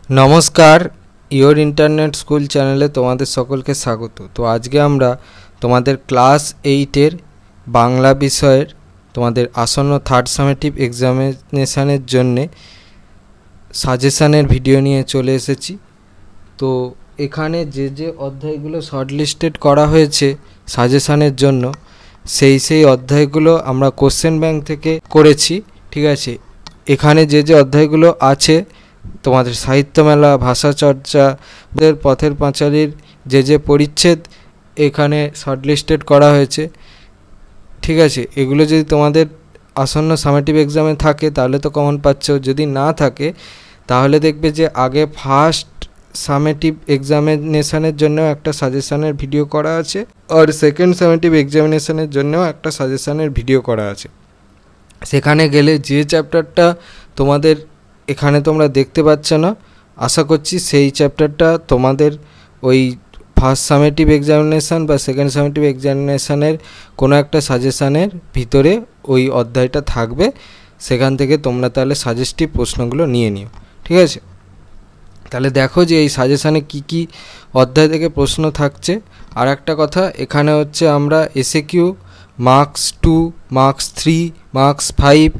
নমস্কার, your internet school চ্যানেলে তোমাদের সকলকে স্বাগত। তো আজকে আমরা তোমাদের ক্লাস 8-এর বাংলা বিষয়ের তোমাদের আসন্ন থার্ড সামেটিভ এক্সামিনেশানের জন্যে সাজেশানের ভিডিও নিয়ে চলে এসেছি। তো এখানে যে যে অধ্যায়গুলো শর্টলিস্টেড করা হয়েছে সাজেশানের জন্য সেই অধ্যায়গুলো আমরা কোশ্চেন ব্যাংক থেকে করেছি। ঠিক আছে, এখানে যে যে অধ্যায়গুলো আছে তোমাদের সাহিত্য মেলা, ভাষা চর্চা, পথের পাঁচালীর যে পরিচ্ছেদ এখানে শর্টলিস্টেড করা হয়েছে। ঠিক আছে, এগুলো যদি তোমাদের আসন্ন সামেটিভ এক্সামে থাকে তাহলে তো কমন পাচ্ছ, যদি না থাকে তাহলে দেখবে যে আগে ফার্স্ট সামেটিভ এক্সামিনেশানের জন্য একটা সাজেশানের ভিডিও করা আছে, আর সেকেন্ড সামেটিভ এক্সামিনেশানের জন্যও একটা সাজেশানের ভিডিও করা আছে। সেখানে গেলে যে চ্যাপ্টারটা তোমাদের এখানে তোমরা দেখতে পাচ্ছ না, আশা করছি সেই চ্যাপ্টারটা তোমাদের ওই ফার্স্ট সামেটিভ এক্সামিনেশান বা সেকেন্ড সামেটিভ এক্সামিনেশানের কোনো একটা সাজেশানের ভিতরে ওই অধ্যায়টা থাকবে। সেখান থেকে তোমরা তাহলে সাজেস্টিভ প্রশ্নগুলো নিয়ে নিও। ঠিক আছে, তাহলে দেখো যে এই সাজেশানে কি কি অধ্যায় থেকে প্রশ্ন থাকছে। আর একটা কথা, এখানে হচ্ছে আমরা এসএকিউ মার্কস 2, মার্কস 3, মার্কস 5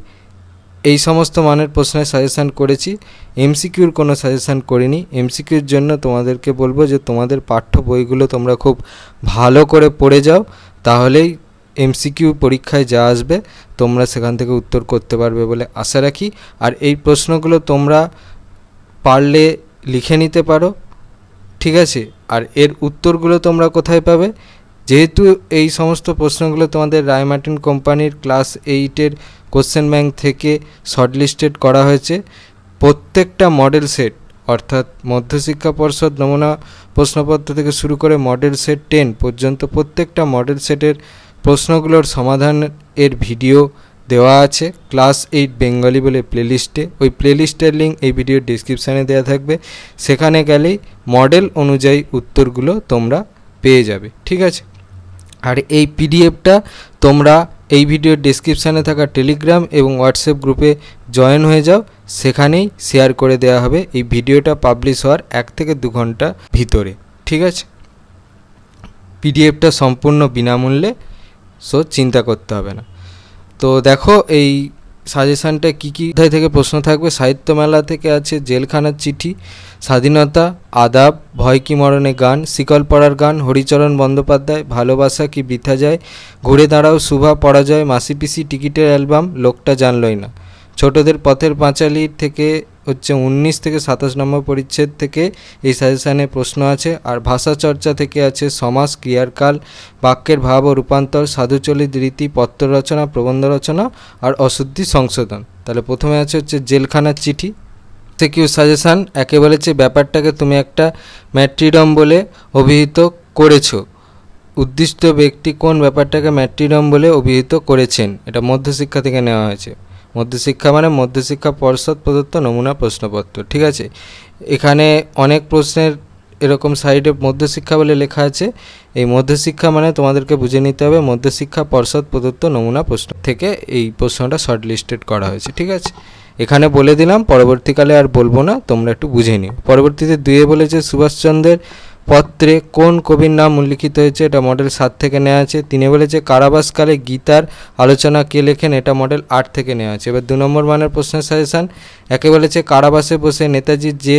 এই সমস্ত মানের প্রশ্নের সাজেশান করেছি, এমসিকিউর কোনো সাজেশান করিনি। এমসিকিউর জন্য তোমাদেরকে বলবো যে তোমাদের পাঠ্য বইগুলো তোমরা খুব ভালো করে পড়ে যাও, তাহলেই এমসিকিউ পরীক্ষায় যা আসবে তোমরা সেখান থেকে উত্তর করতে পারবে বলে আশা রাখি। আর এই প্রশ্নগুলো তোমরা পারলে লিখে নিতে পারো। ঠিক আছে, আর এর উত্তরগুলো তোমরা কোথায় পাবে? যেহেতু এই সমস্ত প্রশ্নগুলো তোমাদের রায় মার্টিন কোম্পানির ক্লাস 8-এর কোশ্চেন ব্যাংক থেকে শর্টলিস্টেড করা হয়েছে, প্রত্যেকটা মডেল সেট অর্থাৎ মধ্যশিক্ষা পর্ষদ নমুনা প্রশ্নপত্র থেকে শুরু করে মডেল সেট 10 পর্যন্ত প্রত্যেকটা মডেল সেটের প্রশ্নগুলোর সমাধান এর ভিডিও দেওয়া আছে ক্লাস 8 বেঙ্গলি বলে প্লেলিস্টে। ওই প্লেলিস্টের লিঙ্ক এই ভিডিওর ডিসক্রিপশানে দেওয়া থাকবে, সেখানে গেলেই মডেল অনুযায়ী উত্তরগুলো তোমরা পেয়ে যাবে। ঠিক আছে, আর এই পিডিএফটা তোমরা এই ভিডিওর ডেসক্রিপশানে থাকা টেলিগ্রাম এবং হোয়াটসঅ্যাপ গ্রুপে জয়েন হয়ে যাও, সেখানেই শেয়ার করে দেওয়া হবে এই ভিডিওটা পাবলিশ হওয়ার 1 থেকে 2 ঘন্টা ভিতরে। ঠিক আছে, পিডিএফটা সম্পূর্ণ বিনামূল্যে, সো চিন্তা করতে হবে না। তো দেখো এই সাজেশানটা কী কী অধ্যায় থেকে প্রশ্ন থাকবে। সাহিত্য মেলা থেকে আছে জেলখানার চিঠি, স্বাধীনতা, আদাব, ভয় কি মরণে গান, শিকল পড়ার গান, হরিচরণ বন্দ্যোপাধ্যায়, ভালোবাসা কি বৃথা যায়, ঘুরে দাঁড়াও, শুভা পরাজয়, মাসিপিসি, টিকিটের অ্যালবাম, লোকটা জানলই না। ছোটদের পথের পাঁচালী থেকে হচ্ছে 19 থেকে 27 নম্বর পরিচ্ছেদ থেকে এই সাজেশানে প্রশ্ন আছে। আর ভাষা চর্চা থেকে আছে সমাস, ক্রিয়ারকাল, বাক্যের ভাব ও রূপান্তর, সাধুচলিত রীতি, পত্র রচনা, প্রবন্ধ রচনা আর অশুদ্ধি সংশোধন। তাহলে প্রথমে আছে হচ্ছে জেলখানার চিঠি। এসএকিউ সাজেশান, একে বলেছে ব্যাপারটাকে তুমি একটা ম্যাট্রিডম বলে অভিহিত করেছো, উদ্দিষ্ট ব্যক্তি কোন ব্যাপারটাকে ম্যাট্রিডম বলে অভিহিত করেছেন। এটা মধ্যশিক্ষা থেকে নেওয়া হয়েছে। মধ্যশিক্ষা মানে মধ্যশিক্ষা পর্ষদ প্রদত্ত নমুনা প্রশ্নপত্র। ঠিক আছে, এখানে অনেক প্রশ্নের এরকম সাইডে মধ্যশিক্ষা বলে লেখা আছে। এই মধ্যশিক্ষা মানে তোমাদেরকে বুঝে নিতে হবে মধ্যশিক্ষা পর্ষদ প্রদত্ত নমুনা প্রশ্ন থেকে এই প্রশ্নটা শর্টলিস্টেড করা হয়েছে। ঠিক আছে, এখানে বলে দিলাম, পরবর্তীকালে আর বলবো না, তোমরা একটু বুঝে নিও। পরবর্তীতে 2 বলেছে সুভাষচন্দ্রের পত্রে কোন কবির নাম উল্লিখিত হয়েছে, এটা মডেল 7 থেকে নেওয়া আছে। 3 বলেছে কারাবাসকালে গীতার আলোচনা কে লেখেন, এটা মডেল 8 থেকে নেওয়া আছে। এবার 2 নম্বর মানের প্রশ্নের সাজেশান, একে বলেছে কারাবাসে বসে নেতাজির যে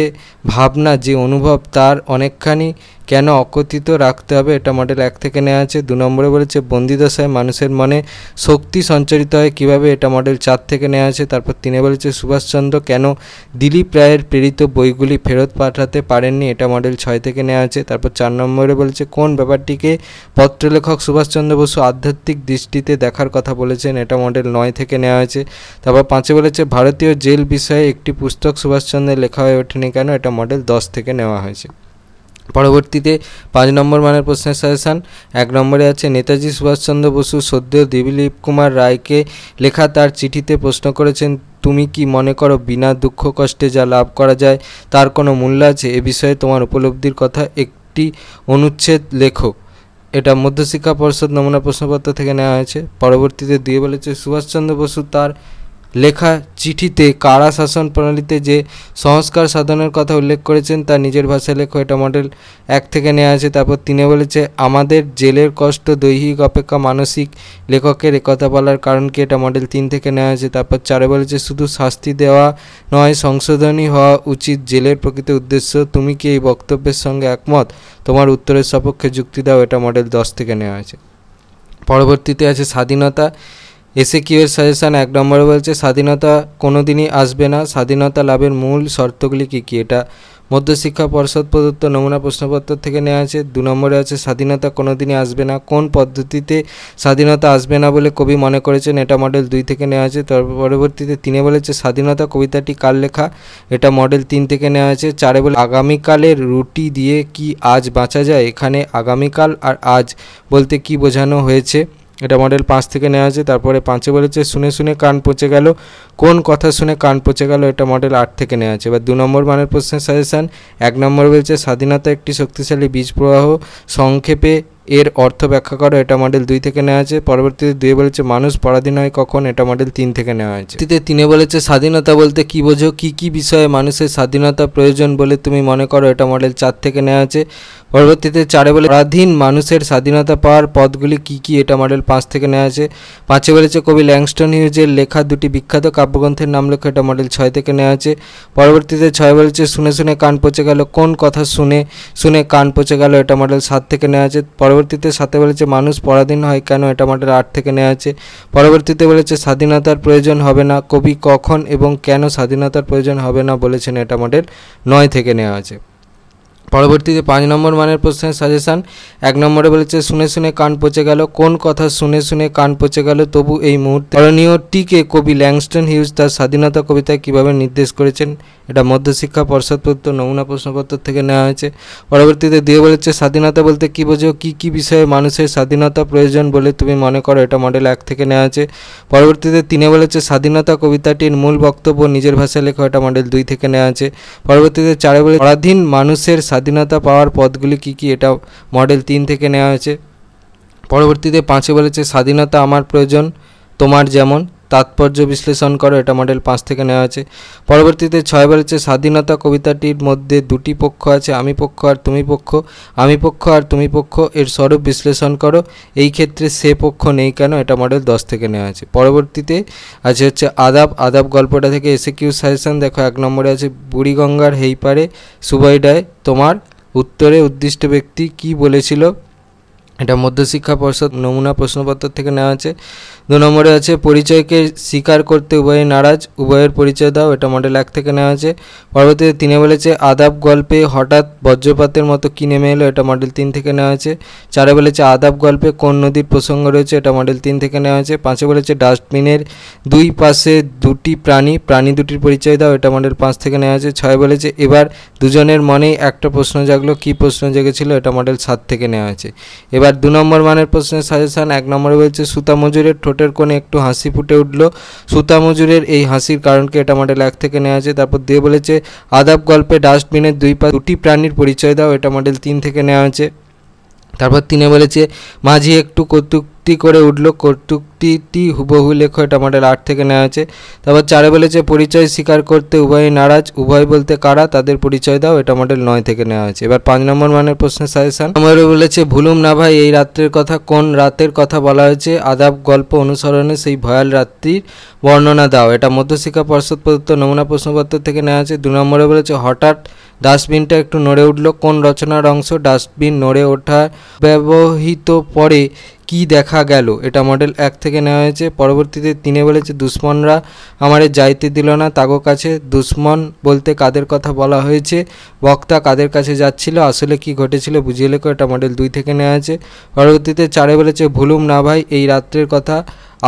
ভাবনা, যে অনুভব তার অনেকখানি কেন অকথিত রাখতে হবে, এটা মডেল 1 থেকে নেওয়া আছে। 2 নম্বরে বলেছে বন্দিদশায় মানুষের মনে শক্তি সঞ্চারিত হয় কীভাবে, এটা মডেল 4 থেকে নেওয়া আছে। তারপর 3 বলেছে সুভাষচন্দ্র কেন দিলীপ রায়ের প্রেরিত বইগুলি ফেরত পাঠাতে পারেননি, এটা মডেল 6 থেকে নেওয়া আছে। তারপর 4 নম্বরে বলেছে কোন ব্যাপারটিকে পত্রলেখক সুভাষচন্দ্র বসু আধ্যাত্মিক দৃষ্টিতে দেখার কথা বলেছেন, এটা মডেল 9 থেকে নেওয়া হয়েছে। তারপর 5 বলেছে ভারতীয় জেল বিষয়ে একটি পুস্তক সুভাষচন্দ্রের লেখা হয়ে ওঠেনি কেন, এটা মডেল 10 থেকে নেওয়া হয়েছে। পরবর্তীতে 5 নম্বর মানের প্রশ্নের সাজেশান, 1 নম্বরে আছে নেতাজি সুভাষচন্দ্র বসু সদ্য দিলীপ কুমার রায়কে লেখা তার চিঠিতে প্রশ্ন করেছেন তুমি কি মনে করো বিনা দুঃখ কষ্টে যা লাভ করা যায় তার কোনো মূল্য আছে, এ বিষয়ে তোমার উপলব্ধির কথা একটি অনুচ্ছেদ লেখো। এটা মধ্যশিক্ষা পর্ষদ নমুনা প্রশ্নপত্র থেকে নেওয়া হয়েছে। পরবর্তীতে 2 বলেছে সুভাষচন্দ্র বসু তার লেখা চিঠিতে কারা শাসন প্রণালীতে যে সংস্কার সাধনের কথা উল্লেখ করেছেন তা নিজের ভাষায় লেখো, এটা মডেল 1 থেকে নেওয়া আছে। তারপর 3 বলেছে আমাদের জেলের কষ্ট দৈহিক অপেক্ষা মানসিক, লেখকের একথা বলার কারণ কি, এটা মডেল 3 থেকে নেওয়া আছে। তারপর 4 বলেছে শুধু শাস্তি দেওয়া নয় সংশোধনই হওয়া উচিত জেলের প্রকৃত উদ্দেশ্য, তুমি কি এই বক্তব্যের সঙ্গে একমত, তোমার উত্তরের সপক্ষে যুক্তি দাও, এটা মডেল 10 থেকে নেওয়া আছে। পরবর্তীতে আছে স্বাধীনতা, এসএকিউ এর সাজেশান। 1 নম্বরে বলছে স্বাধীনতা কোনোদিনই আসবে না, স্বাধীনতা লাভের মূল শর্তগুলি কী কী, এটা মধ্যশিক্ষা পর্ষদ প্রদত্ত নমুনা প্রশ্নপত্র থেকে নেওয়া আছে। 2 নম্বরে আছে স্বাধীনতা কোনোদিনই আসবে না, কোন পদ্ধতিতে স্বাধীনতা আসবে না বলে কবি মনে করেছেন, এটা মডেল 2 থেকে নেওয়া আছে। তার পরবর্তীতে 3 বলেছে স্বাধীনতা কবিতাটি কার লেখা, এটা মডেল 3 থেকে নেওয়া আছে। 4 বলে আগামীকালের রুটি দিয়ে কি আজ বাঁচা যায়, এখানে আগামীকাল আর আজ বলতে কি বোঝানো হয়েছে, এটা মডেল 5 থেকে নেওয়া আছে। তারপরে 5 বলেছে শুনে শুনে কান পচে গেল, কোন কথা শুনে কান পচে গেল, এটা মডেল 8 থেকে নেওয়া আছে। এবার 2 নম্বর মানের প্রশ্নের সাজেশান। 1 নম্বর বলছে স্বাধীনতা একটি শক্তিশালী বীজ প্রবাহ, সংক্ষেপে এর অর্থ ব্যাখ্যা করো, এটা মডেল 2 থেকে নেওয়া আছে। পরবর্তীতে 2 বলেছে মানুষ পরাধীন হয় কখন, এটা মডেল 3 থেকে নেওয়া হয়েছে। 3 বলেছে স্বাধীনতা বলতে কি বোঝো, কি কি বিষয়ে মানুষের স্বাধীনতা প্রয়োজন বলে তুমি মনে করো, এটা মডেল 4 থেকে নেওয়া আছে। পরবর্তীতে 4 বলে পরাধীন মানুষের স্বাধীনতা পাওয়ার পথগুলি কি কি, এটা মডেল 5 থেকে নেওয়া আছে। 5 বলেছে কবি ল্যাংস্টন হিউজের লেখা 2টি বিখ্যাত কাব্যগ্রন্থের নাম লেখো, এটা মডেল 6 থেকে নেওয়া আছে। পরবর্তীতে 6 বলেছে শুনে শুনে কান পচে গেল, কোন কথা শুনে শুনে কান পচে গেল, এটা মডেল 7 থেকে নেওয়া আছে। পরবর্তীতে 7 বলেছে মানুষ পরাধীন হয় কেন, এটা মডেল 8 থেকে নেওয়া আছে। পরবর্তীতে বলেছে স্বাধীনতার প্রয়োজন হবে না, কবি কখন এবং কেন স্বাধীনতার প্রয়োজন হবে না বলেছেন, এটা মডেল 9 থেকে নেওয়া আছে। পরবর্তীতে 5 নম্বর মানের প্রশ্নের সাজেশান। 1 নম্বরে বলেছে শুনে শুনে কান পচে গেল, কোন কথা শুনে শুনে কান পচে গেল তবু এই মুহূর্তে করণীয়টিকে কবি ল্যাংস্টন হিউজ তার স্বাধীনতা কবিতায় কীভাবে নির্দেশ করেছেন, এটা মধ্যশিক্ষা পর্ষদ প্রদত্ত নমুনা প্রশ্নপত্র থেকে নেওয়া হয়েছে। পরবর্তীতে 2 বলেছে স্বাধীনতা বলতে কী বোঝো, কী কী বিষয়ে মানুষের স্বাধীনতা প্রয়োজন বলে তুমি মনে করো, এটা মডেল 1 থেকে নেওয়া আছে। পরবর্তীতে 3 বলেছে স্বাধীনতা কবিতাটির মূল বক্তব্য নিজের ভাষায় লেখো, এটা মডেল 2 থেকে নেওয়া আছে। পরবর্তীতে 4 বলে পরাধীন মানুষের স্বাধীনতা পাওয়ার পথগুলি কী কী, এটা মডেল 3 থেকে নেওয়া হয়েছে। পরবর্তীতে 5 বলেছে স্বাধীনতা আমার প্রয়োজন তোমার যেমন, তাৎপর্য বিশ্লেষণ করো, এটা মডেল 5 থেকে নেওয়া আছে। পরবর্তীতে 6 বলেছে স্বাধীনতা কবিতাটির মধ্যে 2টি পক্ষ আছে, আমি পক্ষ আর তুমি পক্ষ, আমি পক্ষ আর তুমি পক্ষ এর স্বরূপ বিশ্লেষণ করো, এই ক্ষেত্রে সে পক্ষ নেই কেন, এটা মডেল 10 থেকে নেওয়া আছে। পরবর্তীতে আছে হচ্ছে আদাব, আদাব গল্পটা থেকে এসএকিউ সাজেশন দেখো। 1 নম্বরে আছে বুড়িগঙ্গার হেই পারে সুবাইডায় তোমার উত্তরে উদ্দিষ্ট ব্যক্তি কি বলেছিল, এটা মধ্যশিক্ষা পর্ষদ নমুনা প্রশ্নপত্র থেকে নেওয়া আছে। 2 নম্বরে আছে পরিচয়কে স্বীকার করতে উভয়ে নারাজ, উভয়ের পরিচয় দাও, এটা মডেল 1 থেকে নেওয়া আছে। পরবর্তীতে 3 বলেছে আদাব গল্পে হঠাৎ বজ্রপাতের মতো কি নেমে এলো, এটা মডেল 3 থেকে নেওয়া আছে। 4 বলেছে আদাব গল্পে কোন নদীর প্রসঙ্গ রয়েছে, এটা মডেল 3 থেকে নেওয়া আছে। 5 বলেছে ডাস্টবিনের 2 পাশে 2টি প্রাণী দুটির পরিচয় দাও, এটা মডেল 5 থেকে নেওয়া আছে। 6 বলেছে এবার দুজনের মনেই একটা প্রশ্ন জাগলো, কি প্রশ্ন জেগেছিল, এটা মডেল 7 থেকে নেওয়া আছে। এবার 2 নম্বর মানের প্রশ্নের সাজেশান। 1 নম্বরে বলছে সুতা মজুরের ঠোঁটের কোণে একটু হাসি ফুটে উঠল, সুতা মজুরের এই হাসির কারণকে, এটা মডেল 1 থেকে নেওয়া আছে। তারপর 2 বলেছে আদাব গল্পে ডাস্টবিনের 2 পাশে 2টি প্রাণীর পরিচয় দাও, এটা মডেল 3 থেকে নেওয়া আছে। তারপর 3 বলেছে মাঝি একটু কৌতুকটি করে উঠল, কৌতুকটি হুবহু লেখো, এটা মডেল 8 থেকে নেওয়া আছে। তারপর 4 বলেছে পরিচয় স্বীকার করতে উভয় নারাজ, উভয় বলতে কারা, তাদের পরিচয় দাও, এটা মডেল 9 থেকে নেওয়া আছে। এবার 5 নম্বর মানের প্রশ্নের সাজেশন। নম্বরে বলেছে ভুলুম না ভাই এই রাত্রের কথা, কোন রাতের কথা বলা হয়েছে, আদাব গল্প অনুসরণে সেই ভয়াল রাত্রির বর্ণনা দাও, এটা মধ্যশিক্ষা পর্ষদ প্রদত্ত নমুনা প্রশ্নপত্র থেকে নেওয়া আছে। 2 নম্বরে বলেছে হঠাৎ ডাস্টবিনটা একটু নড়ে উঠল, কোন রচনার অংশ, ডাস্টবিন নড়ে ওঠা ব্যবহৃত পরে কি দেখা গেল, এটা মডেল 1 থেকে নেওয়া হয়েছে। পরবর্তীতে 3 বলেছে দুশ্মনরা আমারে যাইতে দিল না তাগো কাছে, দুশ্মন বলতে কাদের কথা বলা হয়েছে, বক্তা কাদের কাছে যাচ্ছিল, আসলে কি ঘটেছিল বুঝিয়ে লেখো, এটা মডেল 2 থেকে নেওয়া আছে। পরবর্তীতে 4 বলেছে ভুলুম না ভাই এই রাত্রের কথা,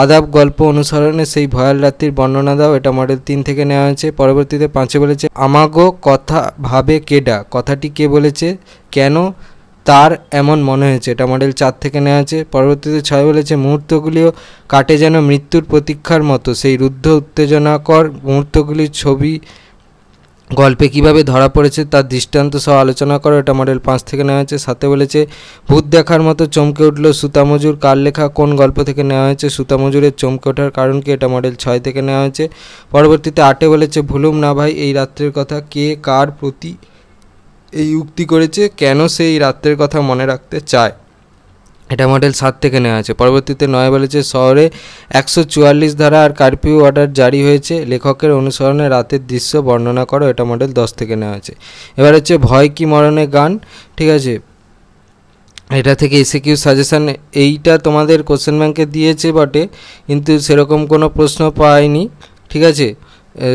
আদাব গল্প অনুসরণে সেই ভয়াল রাত্রির বর্ণনা দাও, এটা মডেল 3 থেকে নেওয়া হয়েছে। পরবর্তীতে 5 বলেছে আমাগো কথা ভাবে কেডা, কথাটি কে বলেছে, কেন তার এমন মনে হয়েছে, এটা মডেল 4 থেকে নেওয়া আছে। পরবর্তীতে 6 বলেছে মুহূর্তগুলিও কাটে যেন মৃত্যুর প্রতীক্ষার মতো, সেই রুদ্ধ উত্তেজনাকর মুহূর্তগুলির ছবি গল্পে কিভাবে ধরা পড়েছে তার দৃষ্টান্ত সহ আলোচনা করো, এটা মডেল 5 থেকে নেওয়া হয়েছে। 7 বলেছে ভূত দেখার মতো চমকে উঠল সুতামজুর, কার লেখা, কোন গল্প থেকে নেওয়া হয়েছে, সুতামজুরের চমকে ওঠার কারণ কি, এটা মডেল 6 থেকে নেওয়া হয়েছে। পরবর্তীতে 8 বলেছে ভুলুম না ভাই এই রাত্রের কথা, কে কার প্রতি এই উক্তি করেছে, কেন সে এই রাত্রের কথা মনে রাখতে চায়, এটা মডেল 7 থেকে নেওয়া আছে। পরবর্তীতে 9 বলেছে শহরে 144 ধারা আর কারফিউ অর্ডার জারি হয়েছে, লেখকের অনুসরণে রাতের দৃশ্য বর্ণনা করো, এটা মডেল 10 থেকে নেওয়া আছে। এবার হচ্ছে ভয় কি মরণে গান, ঠিক আছে, এটা থেকে এসএকিউ সাজেশান, এইটা তোমাদের কোশ্চেন ব্যাংকে দিয়েছে বটে কিন্তু সেরকম কোনো প্রশ্ন পাইনি, ঠিক আছে,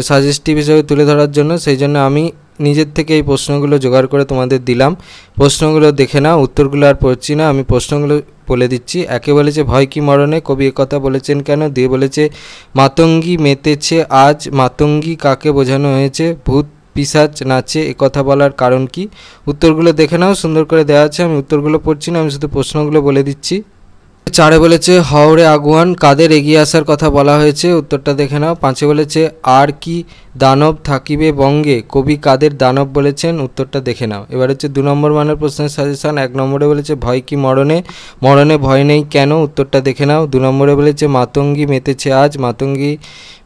সাজেস্টিভ হিসেবে তুলে ধরার জন্য, সেই জন্য আমি নিজের থেকে এই প্রশ্নগুলো জোগাড় করে তোমাদের দিলাম। প্রশ্নগুলো দেখে নাও, উত্তরগুলো আর পড়ছি না, আমি প্রশ্নগুলো বলে দিচ্ছি। একে বলেছে ভয় কি মরণে, কবি একথা বলেছেন কেন, দিয়ে বলেছে মাতঙ্গী মেতেছে আজ, মাতঙ্গী কাকে বোঝানো হয়েছে, ভূত পিশাচ নাচে একথা বলার কারণ কি। উত্তরগুলো দেখে নাও, সুন্দর করে দেওয়া আছে, আমি উত্তরগুলো পড়ছি না, আমি শুধু প্রশ্নগুলো বলে দিচ্ছি। 4 বলেছে হাওড়ে আগুয়ান কাদের এগিয়ে আসার কথা বলা হয়েছে, উত্তরটা দেখে নাও। 5 বলেছে আর কি দানব থাকিবে বঙ্গে, কবি কাদের দানব বলেছেন, উত্তরটা দেখে নাও। এবার হচ্ছে 2 নম্বর মানের প্রশ্নের সাজেশান। 1 নম্বরে বলেছে ভয় কি মরণে, মরণে ভয় নেই কেন, উত্তরটা দেখে নাও। 2 নম্বরে বলেছে মাতঙ্গী মেতেছে আজ, মাতঙ্গী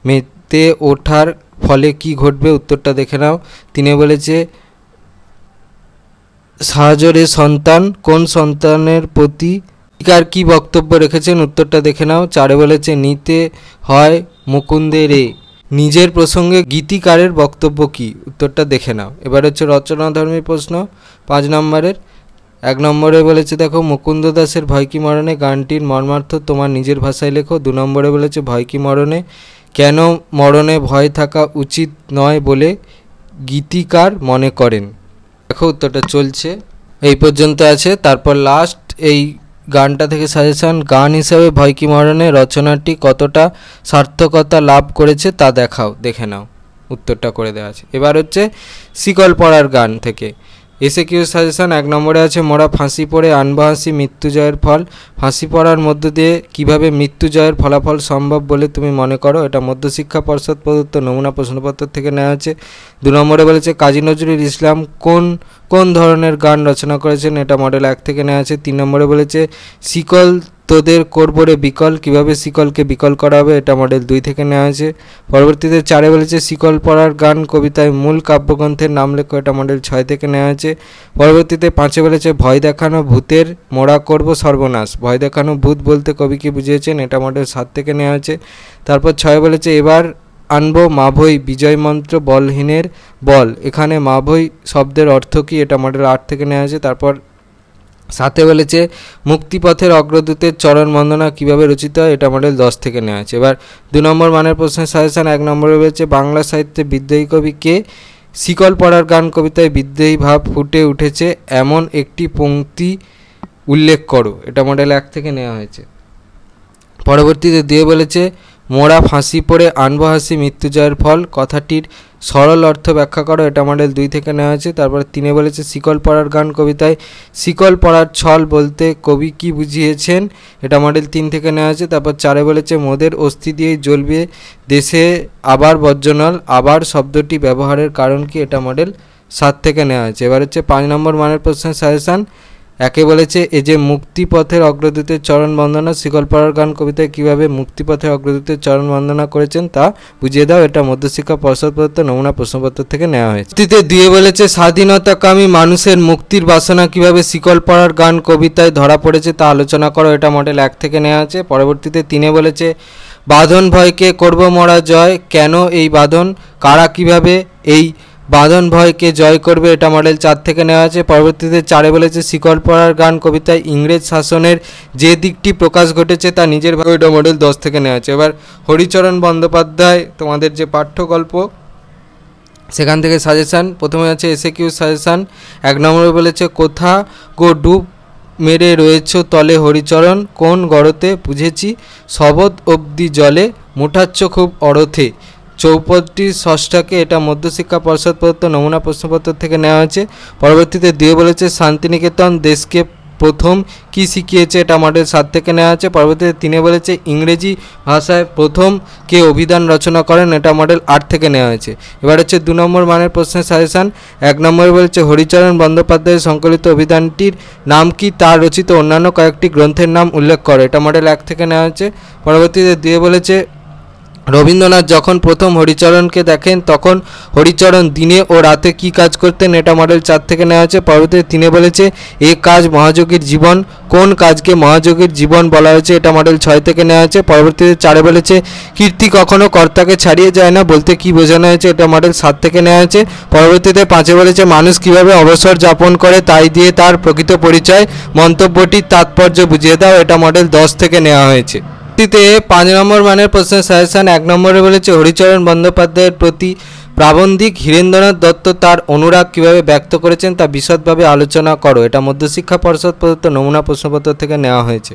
মেতে ওঠার ফলে কি ঘটবে, উত্তরটা দেখে নাও। 3 বলেছে সাহাজরে সন্তান কোন সন্তানের প্রতি কার কি বক্তব্য রেখেছেন, উত্তরটা দেখে নাও। 4 বলেছে নিতে হয় মুকুন্দে রে, নিজের প্রসঙ্গে গীতিকারের বক্তব্য কি, উত্তরটা দেখে নাও। এবার হচ্ছে রচনাধর্মী প্রশ্ন 5 নম্বরের। 1 নম্বরে বলেছে দেখো মুকুন্দ দাসের ভয় কি মরণে গানটির মর্মার্থ তোমার নিজের ভাষায় লেখো। 2 নম্বরে বলেছে ভয় কি মরণে কেন মরণে ভয় থাকা উচিত নয় বলে গীতিকার মনে করেন, দেখো উত্তরটা চলছে, এই পর্যন্ত আছে। তারপর লাস্ট এই গানটা থেকে সাজেশান, গান হিসাবে ভয় কি মরণে রচনাটি কতটা সার্থকতা লাভ করেছে তা দেখাও, দেখে নাও, উত্তরটা করে দেওয়া আছে। এবার হচ্ছে শিকল পড়ার গান থেকে এসএকিউ সাজেশান। 1 নম্বরে আছে মোরা ফাঁসি পড়ে আনবা হাসি মৃত্যুজয়ের ফল, ফাঁসি পড়ার মধ্য দিয়ে কীভাবে মৃত্যুজয়ের ফলাফল সম্ভব বলে তুমি মনে করো, এটা মধ্যশিক্ষা পর্ষদ প্রদত্ত নমুনা প্রশ্নপত্র থেকে নেওয়া আছে। 2 নম্বরে বলেছে কাজী নজরুল ইসলাম কোন কোন ধরনের গান রচনা করেছেন, এটা মডেল 1 থেকে নেওয়া আছে। 3 নম্বরে বলেছে শিকল তোদের করবরে বিকল, কীভাবে শিকলকে বিকল করা হবে, এটা মডেল 2 থেকে নেওয়া হয়েছে। পরবর্তীতে 4 বলেছে শিকল পড়ার গান কবিতায় মূল কাব্যগ্রন্থের নাম লেখো, এটা মডেল 6 থেকে নেওয়া হয়েছে। পরবর্তীতে 5 বলেছে ভয় দেখানো ভূতের মোরা করব সর্বনাশ, ভয় দেখানো ভূত বলতে কবি কি বুঝিয়েছেন, এটা মডেল 7 থেকে নেওয়া হয়েছে। তারপর 6 বলেছে এবার আনবো মাভৈ বিজয় মন্ত্র বলহীনের বল, এখানে মাভৈ শব্দের অর্থ কী, এটা মডেল 8 থেকে নেওয়া হয়েছে। তারপর 7 বলেছে মুক্তিপথের অগ্রদূতের চরণ বন্দনা কীভাবে রচিত হয়, এটা মডেল 10 থেকে নেওয়া আছে। এবার 2 নম্বর মানের প্রশ্নের সাজেশান। 1 নম্বরে বলেছে বাংলা সাহিত্যে বিদ্রোহী কবি কে, শিকল পড়ার গান কবিতায় বিদ্রোহী ভাব ফুটে উঠেছে এমন একটি পংক্তি উল্লেখ করো, এটা মডেল 1 থেকে নেওয়া হয়েছে। পরবর্তীতে দিয়ে বলেছে মোরা ফাঁসি পড়ে আনবো হাসি মৃত্যুজয়ের ফল কথাটির সরল অর্থ ব্যাখ্যা করো, এটা মডেল 2 থেকে নেওয়া হয়েছে। তারপর 3 বলেছে শিকল পড়ার গান কবিতায় শিকল পড়ার ছল বলতে কবি কি বুঝিয়েছেন, এটা মডেল 3 থেকে নেওয়া হয়েছে। তারপর 4 বলেছে মোদের অস্থি দিয়েই জ্বলবে দেশে আবার বজ্রনল, আবার শব্দটি ব্যবহারের কারণ কি, এটা মডেল 7 থেকে নেওয়া হয়েছে। এবার হচ্ছে 5 নম্বর মানের প্রশ্নের সাজেশান। 1 বলেছে এ যে মুক্তিপথের অগ্রদূতের চরণ বন্দনা, শিকল পড়ার গান কবিতায় কীভাবে মুক্তিপথের অগ্রদূতের চরণ বন্দনা করেছেন তা বুঝিয়ে দাও, এটা মধ্যশিক্ষা পর্ষদ প্রদত্ত নমুনা প্রশ্নপত্র থেকে নেওয়া হয়েছে। 2 বলেছে স্বাধীনতাকামী মানুষের মুক্তির বাসনা কীভাবে শিকল পড়ার গান কবিতায় ধরা পড়েছে তা আলোচনা করো, এটা মডেল 1 থেকে নেওয়া আছে। পরবর্তীতে 3 বলেছে বাঁধন ভয়কে করব মরা জয়, কেন এই বাঁধন, কারা কীভাবে এই বাঁধন ভয়কে জয় করবে, এটা মডেল 4 থেকে নেওয়া আছে। পরবর্তীতে 4 বলেছে শিকল পড়ার গান কবিতায় ইংরেজ শাসনের যে দিকটি প্রকাশ ঘটেছে তা নিজের ভাবে, এটা মডেল 10 থেকে নেওয়া আছে। এবার হরিচরণ বন্দ্যোপাধ্যায় তোমাদের যে পাঠ্য গল্প সেখান থেকে সাজেশান। প্রথমে আছে এসএকিউ সাজেশান। 1 নম্বরে বলেছে কোথা গো ডুব মেরে রয়েছ তলে হরিচরণ, কোন গড়তে বুঝেছি শবদ অবধি জলে মুঠাচ্ছ খুব অরথে, চৌপদটি ষষ্ঠাকে, এটা মধ্যশিক্ষা পর্ষদ প্রদত্ত নমুনা প্রশ্নপত্র থেকে নেওয়া হয়েছে। পরবর্তীতে 2 বলেছে শান্তিনিকেতন দেশকে প্রথম কি শিখিয়েছে, এটা মডেল 7 থেকে নেওয়া আছে। পরবর্তীতে 3 বলেছে ইংরেজি ভাষায় প্রথম কে অভিধান রচনা করেন, এটা মডেল 8 থেকে নেওয়া হয়েছে। এবার হচ্ছে 2 নম্বর মানের প্রশ্নের সাজেশান। 1 নম্বরে বলেছে হরিচরণ বন্দ্যোপাধ্যায়ের সংকলিত অভিধানটির নাম কি, তার রচিত অন্যান্য কয়েকটি গ্রন্থের নাম উল্লেখ করে, এটা মডেল 1 থেকে নেওয়া হয়েছে। পরবর্তীতে 2 বলেছে রবীন্দ্রনাথ যখন প্রথম হরিচরণকে দেখেন তখন হরিচরণ দিনে ও রাতে কি কাজ করতেন, এটা মডেল 4 থেকে নেওয়া হয়েছে। পরবর্তীতে 3 বলেছে এ কাজ মহাযোগীর জীবন, কোন কাজকে মহাযোগীর জীবন বলা হয়েছে, এটা মডেল 6 থেকে নেওয়া হয়েছে। পরবর্তীতে 4 বলেছে কীর্তি কখনো কর্তাকে ছাড়িয়ে যায় না বলতে কি বোঝানো হয়েছে, এটা মডেল 7 থেকে নেওয়া হয়েছে। পরবর্তীতে 5 বলেছে মানুষ কিভাবে অবসর যাপন করে তাই দিয়ে তার প্রকৃত পরিচয়, মন্তব্যটির তাৎপর্য বুঝিয়ে দাও, এটা মডেল 10 থেকে নেওয়া হয়েছে। 5 নম্বর মানের প্রশ্নের সাজেশান। 1 নম্বরে বলেছে হরিচরণ বন্দ্যোপাধ্যায়ের প্রতি প্রাবন্ধিক হীরেন্দ্রনাথ দত্ত তার অনুরাগ কিভাবে ব্যক্ত করেছেন তা বিশদভাবে আলোচনা করো, এটা মধ্যশিক্ষা পর্ষদ প্রদত্ত নমুনা প্রশ্নপত্র থেকে নেওয়া হয়েছে।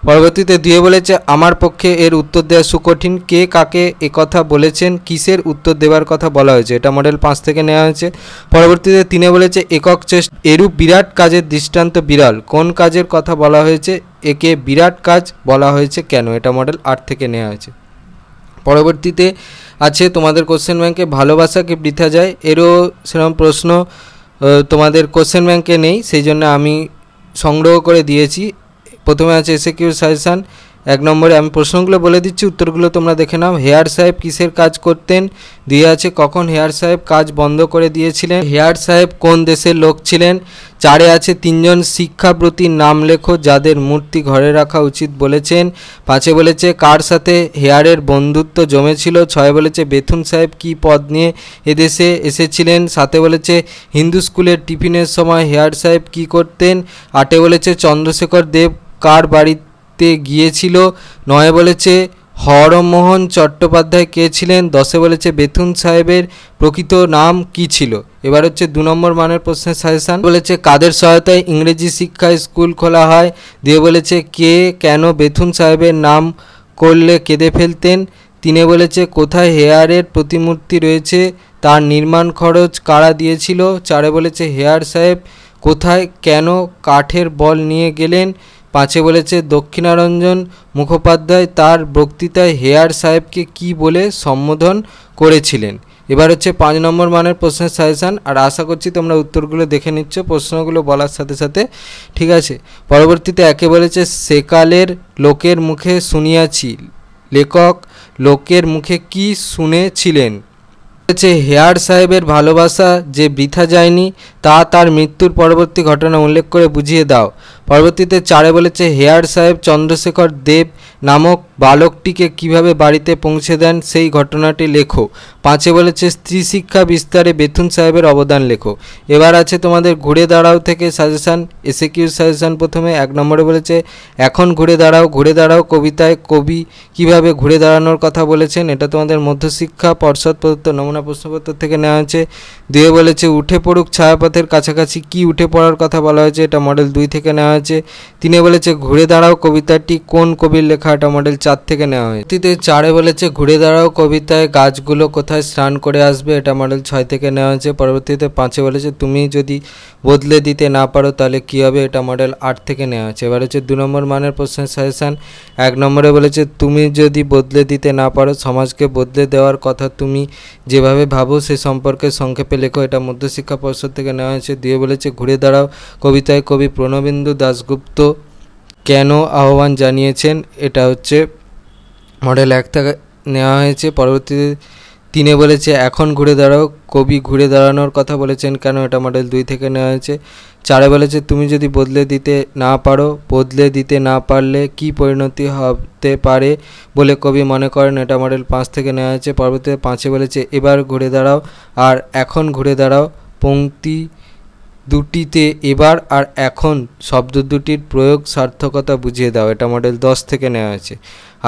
পরবর্তীতে 2 বলেছে আমার পক্ষে এর উত্তর দেওয়া সুকঠিন, কে কাকে একথা বলেছেন, কিসের উত্তর দেওয়ার কথা বলা হয়েছে, এটা মডেল 5 থেকে নেওয়া হয়েছে। পরবর্তীতে 3 বলেছে একক চেষ্টা এরূপ বিরাট কাজের দৃষ্টান্ত বিরল, কোন কাজের কথা বলা হয়েছে, একে বিরাট কাজ বলা হয়েছে কেন, এটা মডেল 8 থেকে নেওয়া হয়েছে। পরবর্তীতে আছে তোমাদের কোশ্চেন ব্যাংকে ভালোবাসা কি বৃথা যায়, এরও সেরকম প্রশ্ন তোমাদের কোশ্চেন ব্যাংকে নেই, সেই জন্য আমি সংগ্রহ করে দিয়েছি। প্রথমে আছে এসএকিউ সাজেশান। 1 নম্বরে আমি প্রশ্নগুলো বলে দিচ্ছি, উত্তরগুলো তোমরা দেখে নাও। হেয়ার সাহেব কিসের কাজ করতেন, দিয়ে আছে কখন হেয়ার সাহেব কাজ বন্ধ করে দিয়েছিলেন, হেয়ার সাহেব কোন দেশের লোক ছিলেন। 4 আছে 3 জন শিক্ষাব্রতীর নাম লেখো যাদের মূর্তি ঘরে রাখা উচিত বলেছেন। 5 বলেছে কার সাথে হেয়ারের বন্ধুত্ব জমেছিল। 6 বলেছে বেথুন সাহেব কি পদ নিয়ে এদেশে এসেছিলেন। 7 বলেছে হিন্দু স্কুলের টিফিনের সময় হেয়ার সাহেব কি করতেন। 8 বলেছে চন্দ্রশেখর দেব কার বাড়িতে গিয়েছিল। 9 বলেছে হরমোহন চট্টোপাধ্যায় কে ছিলেন। 10 বলেছে বেথুন সাহেবের প্রকৃত নাম কি ছিল। এবার হচ্ছে 2 নম্বর মানের প্রশ্নের সাজেশান। বলেছে কাদের সহায়তায় ইংরেজি শিক্ষায় স্কুল খোলা হয়, দিয়ে বলেছে কে কেন বেথুন সাহেবের নাম করলে কেঁদে ফেলতেন। 3 বলেছে কোথায় হেয়ারের প্রতিমূর্তি রয়েছে, তার নির্মাণ খরচ কারা দিয়েছিল। 4 বলেছে হেয়ার সাহেব কোথায় কেন কাঠের বল নিয়ে গেলেন। 5 বলেছে দক্ষিণারঞ্জন মুখোপাধ্যায় তার বক্তৃতায় হেয়ার সাহেবকে কি বলে সম্বোধন করেছিলেন। এবার হচ্ছে 5 নম্বর মানের প্রশ্নের সাজেশান। আর আশা করছি তোমরা উত্তরগুলো দেখে নিচ্ছ প্রশ্নগুলো বলার সাথে সাথে, ঠিক আছে। পরবর্তীতে 1 বলেছে সেকালের লোকের মুখে শুনিয়াছি, লেখক লোকের মুখে কি শুনেছিলেন। হেয়ার সাহেবের ভালোবাসা যে বৃথা যায়নি তা তার মৃত্যুর পরবর্তী ঘটনা উল্লেখ করে বুঝিয়ে দাও। পরবর্তীতে 4 বলেছে হেয়ার সাহেব চন্দ্রশেখর দেব নামক বালকটিকে কিভাবে বাড়িতে পৌঁছে দেন সেই ঘটনাটি লেখো। 5 বলেছে স্ত্রী শিক্ষা বিস্তারে বেথুন সাহেবের অবদান লেখো। এবার আছে তোমাদের ঘুরে দাঁড়াও থেকে সাজেশান, এসএকিউ সাজেশান। প্রথমে 1 নম্বরে বলেছে এখন ঘুরে দাঁড়াও কবিতায় কবি কিভাবে ঘুরে দাঁড়ানোর কথা বলেছেন, এটা তোমাদের মধ্যশিক্ষা পর্ষদ প্রদত্ত নমুনা প্রশ্নপত্র থেকে নেওয়া হয়েছে। 2 বলেছে উঠে পড়ুক ছায়াপথের কাছাকাছি কি উঠে পড়ার কথা বলা হয়েছে, এটা মডেল 2 থেকে নেওয়া হয়েছে। 3 বলেছে ঘুরে দাঁড়াও কবিতাটি কোন কবির লেখা, এটা মডেল 4 থেকে নেওয়া হয়েছে। 4 বলেছে ঘুরে দাঁড়াও কবিতায় গাছগুলো কোথায় স্নান করে আসবে, এটা মডেল 6 থেকে নেওয়া হয়েছে। পরবর্তীতে 5 বলেছে তুমি যদি বদলে দিতে না পারো তাহলে কী হবে, এটা মডেল 8 থেকে নেওয়া হয়েছে। এবার হচ্ছে 2 নম্বর মানের প্রশ্নের সাজেশান। 1 নম্বরে বলেছে তুমি যদি বদলে দিতে না পারো সমাজকে বদলে দেওয়ার কথা তুমি যেভাবে ভাবো সে সম্পর্কে সংক্ষেপে লেখো, এটা মধ্যশিক্ষা পর্ষদ থেকে নেওয়া হয়েছে। 2 বলেছে ঘুরে দাঁড়াও কবিতায় কবি প্রণবেন্দু দাশগুপ্ত কেন আহ্বান জানিয়েছেন, এটা হচ্ছে মডেল 1 থেকে নেওয়া হয়েছে। পরবর্তীতে 3 বলেছে এখন ঘুরে দাঁড়াও কবি ঘুরে দাঁড়ানোর কথা বলেছেন কেন, এটা মডেল 2 থেকে নেওয়া হয়েছে। 4 বলেছে তুমি যদি বদলে দিতে না পারো, বদলে দিতে না পারলে কি পরিণতি হতে পারে বলে কবি মনে করেন, এটা মডেল 5 থেকে নেওয়া হয়েছে। পরবর্তীতে 5 বলেছে এবার ঘুরে দাঁড়াও আর এখন ঘুরে দাঁড়াও পংক্তি দুটিতে এবার আর এখন শব্দ দুটির প্রয়োগ সার্থকতা বুঝিয়ে দাও, এটা মডেল 10 থেকে নেওয়া হয়েছে।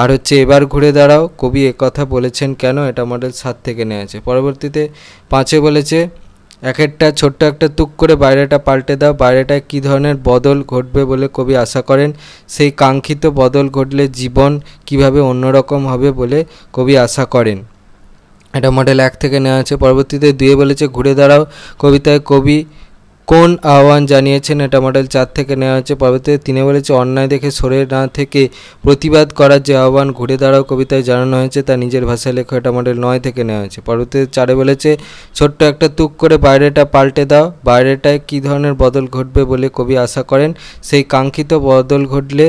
আর হচ্ছে এবার ঘুরে দাঁড়াও কবি একথা বলেছেন কেন, এটা মডেল 7 থেকে নেওয়া হয়েছে। পরবর্তীতে 5 বলেছে একটা ছোট্ট একটা তুক করে বাইরেটা পাল্টে দাও, বাইরেটায় কী ধরনের বদল ঘটবে বলে কবি আশা করেন, সেই কাঙ্ক্ষিত বদল ঘটলে জীবন কিভাবে অন্যরকম হবে বলে কবি আশা করেন, এটা মডেল 1 থেকে নেওয়া আছে। পরবর্তীতে 2 বলেছে ঘুরে দাঁড়াও কবিতায় কবি কোন আহ্বান জানিয়েছেন, এটা মডেল 4 থেকে নেওয়া হয়েছে। পরবর্তীতে 3 বলেছে অন্যায় দেখে সরে না থেকে প্রতিবাদ করার যে আহ্বান ঘুরে দাঁড়াও কবিতায় জানানো হয়েছে তা নিজের ভাষায় লেখো, এটা মডেল 9 থেকে নেওয়া হয়েছে। পরবর্তীতে 4 বলেছে ছোট্ট একটা তুক করে বাইরেটা পাল্টে দাও, বাইরেটায় কী ধরনের বদল ঘটবে বলে কবি আশা করেন, সেই কাঙ্ক্ষিত বদল ঘটলে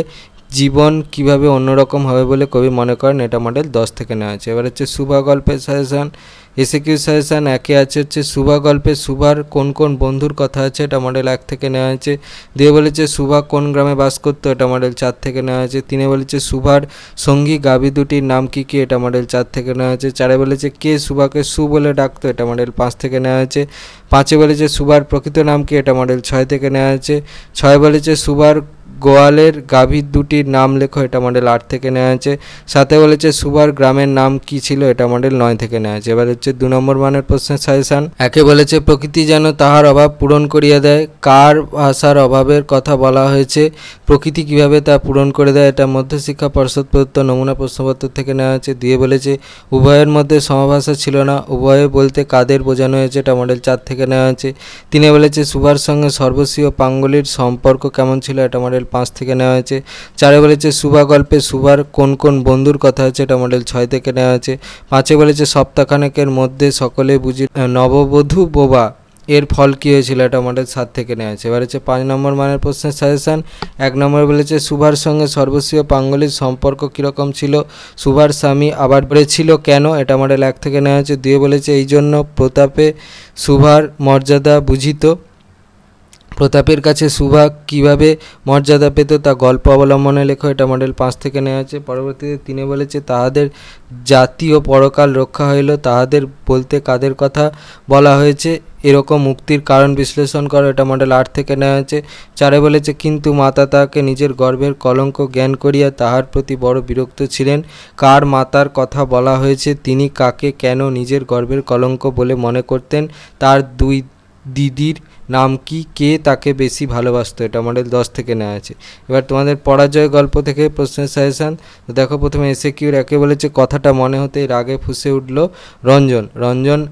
জীবন কিভাবে অন্যরকম হবে বলে কবি মনে করেন, এটা মডেল 10 থেকে নেওয়া হয়েছে। এবার হচ্ছে সুভা গল্পের সাজেশন, এসএকিউ সাজেশন। একে আছে হচ্ছে সুভা গল্পে সুভার কোন কোন বন্ধুর কথা আছে, এটা মডেল 1 থেকে নেওয়া হয়েছে। 2 বলেছে সুভা কোন গ্রামে বাস করতো, এটা মডেল 4 থেকে নেওয়া হয়েছে। 3 বলেছে সুভার সঙ্গী গাভী দুটির নাম কী কী, এটা মডেল 4 থেকে নেওয়া হয়েছে। 4 বলেছে কে সুভাকে সু বলে ডাকতো, এটা মডেল 5 থেকে নেওয়া হয়েছে। 5 বলেছে সুভার প্রকৃত নাম কি, এটা মডেল 6 থেকে নেওয়া হয়েছে। 6 বলেছে সুভার গোয়ালের গাভীর দুটির নাম লেখো, এটা মডেল 8 থেকে নেওয়া হয়েছে। 7 বলেছে সুভার গ্রামের নাম কি ছিল, এটা মডেল 9 থেকে নেওয়া হয়েছে। এবার হচ্ছে 2 নম্বর মানের প্রশ্নের সাজেশন। একে বলেছে প্রকৃতি যেন তাহার অভাব পূরণ করিয়া দেয়, কার ভাষার অভাবের কথা বলা হয়েছে, প্রকৃতি কিভাবে তা পূরণ করে দেয়, এটা মধ্যশিক্ষা পর্ষদ প্রদত্ত নমুনা প্রশ্নপত্র থেকে নেওয়া হয়েছে। 2 বলেছে উভয়ের মধ্যে সমভাষা ছিল না, উভয়ে বলতে কাদের বোঝানো হয়েছে, এটা মডেল 4 থেকে নেওয়া হয়েছে। 3 বলেছে সুভার সঙ্গে সর্বস্বীয় পাঙ্গলির সম্পর্ক কেমন ছিল, এটা মডেল 5 থেকে নেওয়া হয়েছে। 4 বলেছে সুভা গল্পে সুভার কোন কোন বন্ধুর কথা আছে, এটা মডেল 6 থেকে নেওয়া হয়েছে। 5 বলেছে সপ্তাহখানেকের মধ্যে সকলে বুঝি নববধূ বোবা, এর ফল কী হয়েছিল, এটা মডেল 7 থেকে নেওয়া হয়েছে। এবার হচ্ছে 5 নম্বর মানের প্রশ্নের সাজেশন। 1 নম্বর বলেছে সুভার সঙ্গে সর্বস্বীয় পাঙ্গলির সম্পর্ক কীরকম ছিল, সুভার স্বামী আবার বেড়েছিল কেন, এটা মডেল 1 থেকে নেওয়া হয়েছে। 2 বলেছে এই জন্য প্রতাপে সুভার মর্যাদা বুঝিত, প্রতাপের কাছে সুভা কিভাবে মর্যাদা পেত তা গল্প অবলম্বনে লেখো, এটা মডেল 5 থেকে নেওয়া হয়েছে। পরবর্তীতে 3 বলেছে তাহাদের জাতীয় পরকাল রক্ষা হইল, তাহাদের বলতে কাদের কথা বলা হয়েছে, এরকম মুক্তির কারণ বিশ্লেষণ করো, এটা মডেল 8 থেকে নেওয়া হয়েছে। 4 বলেছে কিন্তু মাতা তাহাকে নিজের গর্ভের কলঙ্ক জ্ঞান করিয়া তাহার প্রতি বড় বিরক্ত ছিলেন, কার মাতার কথা বলা হয়েছে, তিনি কাকে কেন নিজের গর্ভের কলঙ্ক বলে মনে করতেন, তার 2 দিদির নাম কি, কে তাকে বেশি ভালোবাসতো, এটা মডেল 10 থেকে নেওয়া আছে। এবার তোমাদের পরাজয় গল্প থেকে প্রশ্নের সাজেশন। তো দেখো প্রথমে এসএকিউর একে বলেছে কথাটা মনে হতে রাগে ফুঁসে উঠল রঞ্জন, রঞ্জন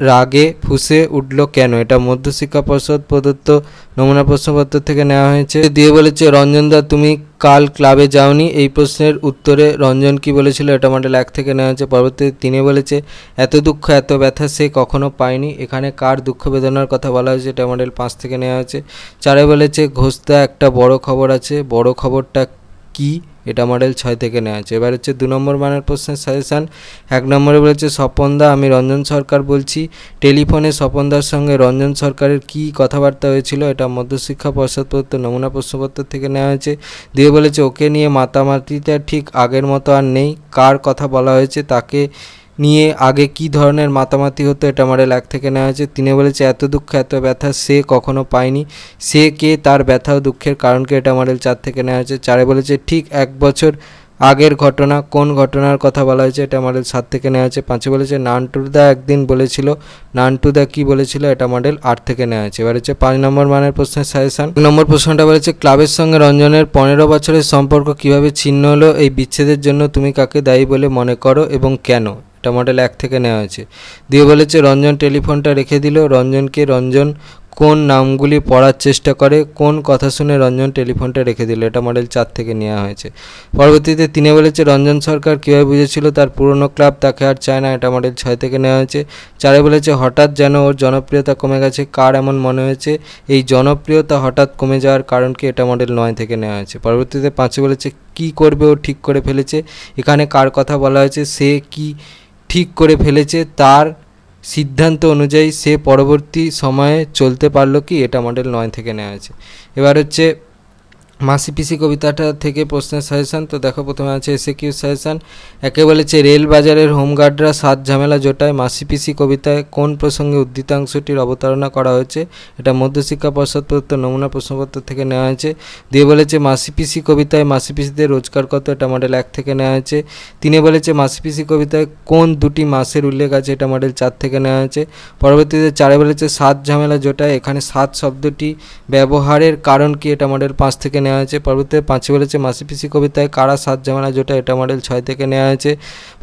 রাগে ফুঁসে উঠল কেন, এটা মধ্যশিক্ষা পর্ষদ প্রদত্ত নমুনা প্রশ্নপত্র থেকে নেওয়া হয়েছে। দিয়ে বলেছে রঞ্জনদা তুমি কাল ক্লাবে যাওনি, এই প্রশ্নের উত্তরে রঞ্জন কি বলেছিল, এটা মডেল 1 থেকে নেওয়া হয়েছে। পরবর্তীতে 3 বলেছে এত দুঃখ এত ব্যথা সে কখনো পায়নি, এখানে কার দুঃখ বেদনার কথা বলা হয়েছে, এটা মডেল 5 থেকে নেওয়া হয়েছে। 4 বলেছে ঘোষদা একটা বড় খবর আছে, বড় খবরটা কি, এটা মডেল 6 থেকে নেওয়া আছে। এবার হচ্ছে 2 নম্বর মানের প্রশ্নের সাজেশন। 1 নম্বরে বলেছে স্বপনদা আমি রঞ্জন সরকার বলছি, টেলিফোনে স্বপনদার সঙ্গে রঞ্জন সরকারের কি কথাবার্তা হয়েছিল, এটা মধ্যশিক্ষা পর্ষদ প্রদত্ত নমুনা প্রশ্নপত্র থেকে নেওয়া হয়েছে। 2 বলেছে ওকে নিয়ে মাতামাতিটা ঠিক আগের মতো আর নেই, কার কথা বলা হয়েছে, তাকে নিয়ে আগে কি ধরনের মাতামাতি হতো, এটা মডেল 1 থেকে নেওয়া হয়েছে। 3 বলেছে এত দুঃখ এত ব্যথা সে কখনো পায়নি, সে কে তার ব্যথা ও দুঃখের কারণকে, এটা মডেল 4 থেকে নেওয়া হয়েছে। 4 বলেছে ঠিক 1 বছর আগের ঘটনা, কোন ঘটনার কথা বলা হয়েছে, এটা মডেল 7 থেকে নেওয়া হয়েছে। 5 বলেছে নান্টুদা একদিন বলেছিল, নান্টুদা কি বলেছিল, এটা মডেল 8 থেকে নেওয়া হয়েছে। এবার হচ্ছে 5 নম্বর মানের প্রশ্নের সাজেশন। 1 নম্বর প্রশ্নটা বলেছে ক্লাবের সঙ্গে রঞ্জনের 15 বছরের সম্পর্ক কিভাবে ছিন্ন হলো, এই বিচ্ছেদের জন্য তুমি কাকে দায়ী বলে মনে করো এবং কেন, এটা মডেল 1 থেকে নেওয়া হয়েছে। 2 বলেছে রঞ্জন টেলিফোনটা রেখে দিল, রঞ্জনকে রঞ্জন কোন নামগুলি পড়ার চেষ্টা করে, কোন কথা শুনে রঞ্জন টেলিফোনটা রেখে দিল, এটা মডেল 4 থেকে নেওয়া হয়েছে। পরবর্তীতে 3 বলেছে রঞ্জন সরকার কীভাবে বুঝেছিল তার পুরনো ক্লাব তাকে আর চায় না, এটা মডেল 6 থেকে নেওয়া হয়েছে। 4 বলেছে হঠাৎ যেন ওর জনপ্রিয়তা কমে গেছে, কার এমন মনে হয়েছে, এই জনপ্রিয়তা হঠাৎ কমে যাওয়ার কারণ কি, এটা মডেল 9 থেকে নেওয়া হয়েছে। পরবর্তীতে 5 বলেছে কি করবে ও ঠিক করে ফেলেছে, এখানে কার কথা বলা হয়েছে, সে কি ঠিক করে ফেলেছে, তার সিদ্ধান্ত অনুযায়ী সে পরবর্তী সময়ে চলতে পারলো কি, এটা মডেল 9 থেকে নেওয়া আছে। এবার হচ্ছে মাসি পিসি কবিতাটা থেকে প্রশ্নের সাজেশন। তো দেখো প্রথমে আছে এসএকিউ সাজেশন। একে বলেছে রেল বাজারের হোমগার্ডরা 7 ঝামেলা জোটায়, মাসি পিসি কবিতায় কোন প্রসঙ্গে উদ্ধৃতাংশটির অবতারণা করা হয়েছে, এটা মধ্যশিক্ষা পর্ষদ প্রদত্ত নমুনা প্রশ্নপত্র থেকে নেওয়া হয়েছে। দিয়ে বলেছে মাসি পিসি কবিতায় মাসি পিসিদের রোজগার কত, এটা মডেল 1 থেকে নেওয়া হয়েছে। 3 বলেছে মাসি পিসি কবিতায় কোন 2টি মাসের উল্লেখ আছে, এটা মডেল 4 থেকে নেওয়া হয়েছে। পরবর্তীতে 4 বলেছে 7 ঝামেলা জোটায়, এখানে 7 শব্দটি ব্যবহারের কারণ কি, এটা মডেল 5 থেকে নেওয়া হয়েছে। পরবর্তীতে 5 বলেছে মাসি পিসি কবিতায় কারা 7 ঝামেলা জোটায়, এটা মডেল 6 থেকে নেওয়া হয়েছে।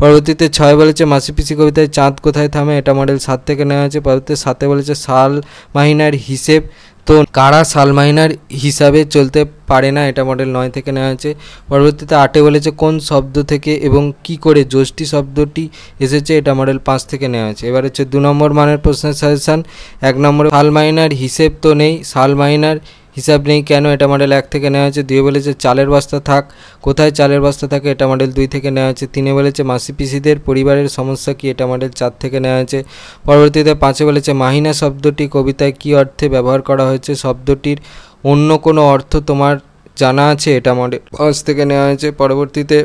পরবর্তীতে 6 বলেছে মাসি পিসি কবিতায় চাঁদ কোথায় থামে, এটা মডেল 7 থেকে নেওয়া হয়েছে। পরবর্তীতে 7 বলেছে সাল মাহিনার হিসেব তো কারা সালমাইনার হিসাবে চলতে পারে না, এটা মডেল 9 থেকে নেওয়া হয়েছে। পরবর্তীতে 8 বলেছে কোন শব্দ থেকে এবং কি করে যষ্টি শব্দটি এসেছে, এটা মডেল 5 থেকে নেওয়া হয়েছে। এবার হচ্ছে 2 নম্বর মানের প্রশ্নের সাজেশান। 1 নম্বরে সালমাইনার হিসেব তো নেই, সালমাইনার হিসাব নেই কেন, এটা মডেল 1 থেকে নেওয়া হয়েছে। 2 বলেছে চালের বস্তা থাক, কোথায় চালের বস্তা থাকে, এটা মডেল 2 থেকে নেওয়া হয়েছে। 3 বলেছে মাসি পিসিদের পরিবারের সমস্যা কি, এটা মডেল 4 থেকে নেওয়া হয়েছে। পরবর্তীতে 5 বলেছে মাহিনা শব্দটি কবিতায় কী অর্থে ব্যবহার করা হয়েছে, শব্দটির অন্য কোনো অর্থ তোমার জানা আছে, এটা মডেল 5 থেকে নেওয়া হয়েছে। পরবর্তীতে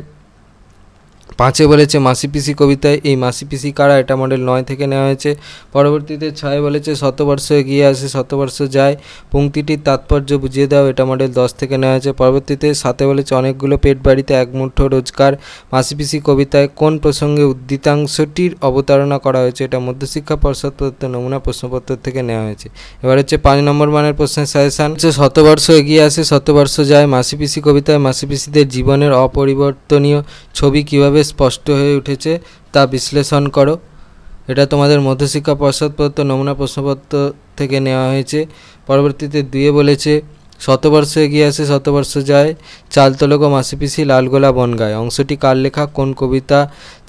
5 বলেছে মাসি পিসি কবিতায় এই মাসি পিসি কারা, এটা মডেল 9 থেকে নেওয়া হয়েছে। পরবর্তীতে 6 বলেছে শতবর্ষ এগিয়ে আসে শতবর্ষ যায়, পংক্তিটির তাৎপর্য বুঝিয়ে দাও, এটা মডেল 10 থেকে নেওয়া হয়েছে। পরবর্তীতে 7 বলেছে অনেকগুলো পেট বাড়িতে এক মুঠো রোজগার, মাসি পিসি কবিতায় কোন প্রসঙ্গে উদ্ধৃতাংশটির অবতারণা করা হয়েছে, এটা মধ্যশিক্ষা পর্ষদ প্রদত্ত নমুনা প্রশ্নপত্র থেকে নেওয়া হয়েছে। এবার হচ্ছে 5 নম্বর মানের প্রশ্নের সাজেশান। হচ্ছে শতবর্ষ এগিয়ে আসে শতবর্ষ যায়, মাসি পিসি কবিতায় মাসি পিসিদের জীবনের অপরিবর্তনীয় ছবি কীভাবে স্পষ্ট হয়ে উঠেছে তা বিশ্লেষণ করো, এটা তোমাদের মধ্যশিক্ষা পর্ষদ প্রদত্ত নমুনা প্রশ্নপত্র থেকে নেওয়া হয়েছে। পরবর্তীতে 2 বলেছে শতবর্ষ এগিয়ে আসে শতবর্ষ যায়, চাল তোলো গো মাসি পিসি লালগোলা বন গায়, অংশটি কার লেখা, কোন কবিতা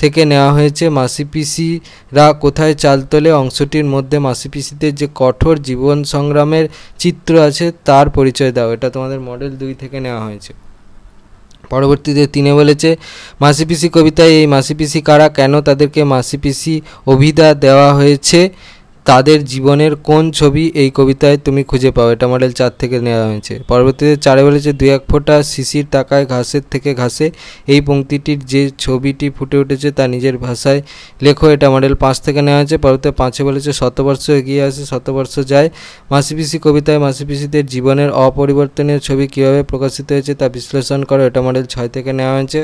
থেকে নেওয়া হয়েছে। মাসি পিসিরা কোথায় চাল তোলে, অংশটির মধ্যে মাসি পিসিদের যে কঠোর জীবন সংগ্রামের চিত্র আছে তার পরিচয় দাও, এটা তোমাদের মডেল 2 থেকে নেওয়া হয়েছে। পরবর্তীতে 3 বলেছে মাসি পিসি কবিতায় এই মাসি পিসি কারা, কেন তাদেরকে মাসি পিসি অভিধা দেওয়া হয়েছে, তাদের জীবনের কোন ছবি এই কবিতায় তুমি খুঁজে পাও, এটা মডেল 4 থেকে নেওয়া হয়েছে। পরবর্তীতে 4 বলেছে 2-1 ফোঁটা শিশির তাকায় ঘাসের থেকে ঘাসে, এই পংক্তিটির যে ছবিটি ফুটে উঠেছে তা নিজের ভাষায় লেখো, এটা মডেল 5 থেকে নেওয়া হয়েছে। পরবর্তীতে 5 বলেছে শতবর্ষ এগিয়ে আসে শতবর্ষ যায়, মাসি পিসি কবিতায় মাসি পিসিদের জীবনের অপরিবর্তনীয় ছবি কীভাবে প্রকাশিত হয়েছে তা বিশ্লেষণ করো, এটা মডেল 6 থেকে নেওয়া হয়েছে।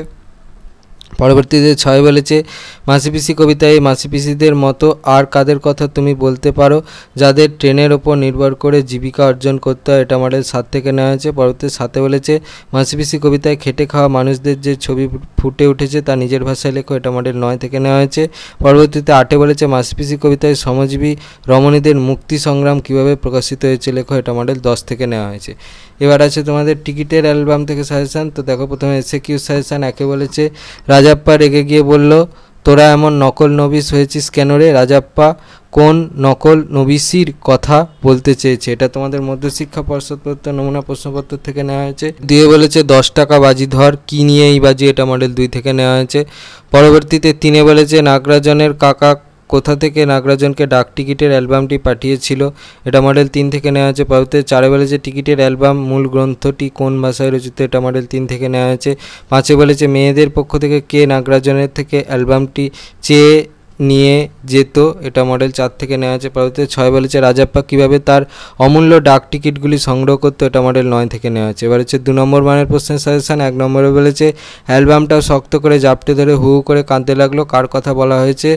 পরবর্তীতে 6 বলেছে মাসি পিসি কবিতায় মাসি পিসিদের মতো আর কাদের কথা তুমি বলতে পারো যাদের ট্রেনের ওপর নির্ভর করে জীবিকা অর্জন করতে হয়, এটা মডেল 7 থেকে নেওয়া হয়েছে। পরবর্তীতে 7 বলেছে মাসি পিসি কবিতায় খেটে খাওয়া মানুষদের যে ছবি ফুটে উঠেছে তা নিজের ভাষায় লেখো, এটা মডেল 9 থেকে নেওয়া হয়েছে। পরবর্তীতে 8 বলেছে মাসি পিসি কবিতায় শ্রমজীবী রমণীদের মুক্তি সংগ্রাম কীভাবে প্রকাশিত হয়েছে লেখো, এটা মডেল 10 থেকে নেওয়া হয়েছে। এবার আছে তোমাদের টিকিটের অ্যালবাম থেকে সাজেশান। তো দেখো প্রথমে এসএকিউ সাজেশান। 1 বলেছে রাজাপ্পা রেগে গিয়ে বলল তোরা এমন নকল নবিশ হয়েছিস কেন রে, রাজাপ্পা কোন নকল নবিশির কথা বলতে চেয়েছে, এটা তোমাদের মধ্যশিক্ষা পর্ষদ প্রদত্ত নমুনা প্রশ্নপত্র থেকে নেওয়া হয়েছে। 2 বলেছে 10 টাকা বাজি ধর, কি নিয়ে এই বাজি, এটা মডেল 2 থেকে নেওয়া হয়েছে। পরবর্তীতে 3 বলেছে নাগরাজনের কাকা কোথা থেকে নাগরাজনকে ডাক টিকিটের অ্যালবামটি পাঠিয়েছিল, এটা মডেল 3 থেকে নেওয়া হয়েছে। পরবর্তীতে 4 বলেছে টিকিটের অ্যালবাম মূল গ্রন্থটি কোন ভাষায় রচিত, এটা মডেল 3 থেকে নেওয়া হয়েছে। 5 বলেছে মেয়েদের পক্ষ থেকে কে নাগরাজনের থেকে অ্যালবামটি চেয়ে নিয়ে যেত, এটা মডেল 4 থেকে নেওয়া হয়েছে। পরবর্তীতে 6 বলেছে রাজাপ্পা কীভাবে তার অমূল্য ডাক টিকিটগুলি সংগ্রহ করতো, এটা মডেল 9 থেকে নেওয়া হয়েছে। এবার হচ্ছে 2 নম্বর মানের প্রশ্নের সাজেশান। 1 নম্বরে বলেছে অ্যালবামটাও শক্ত করে জাপটে ধরে হু করে কাঁদতে লাগলো, কার কথা বলা হয়েছে,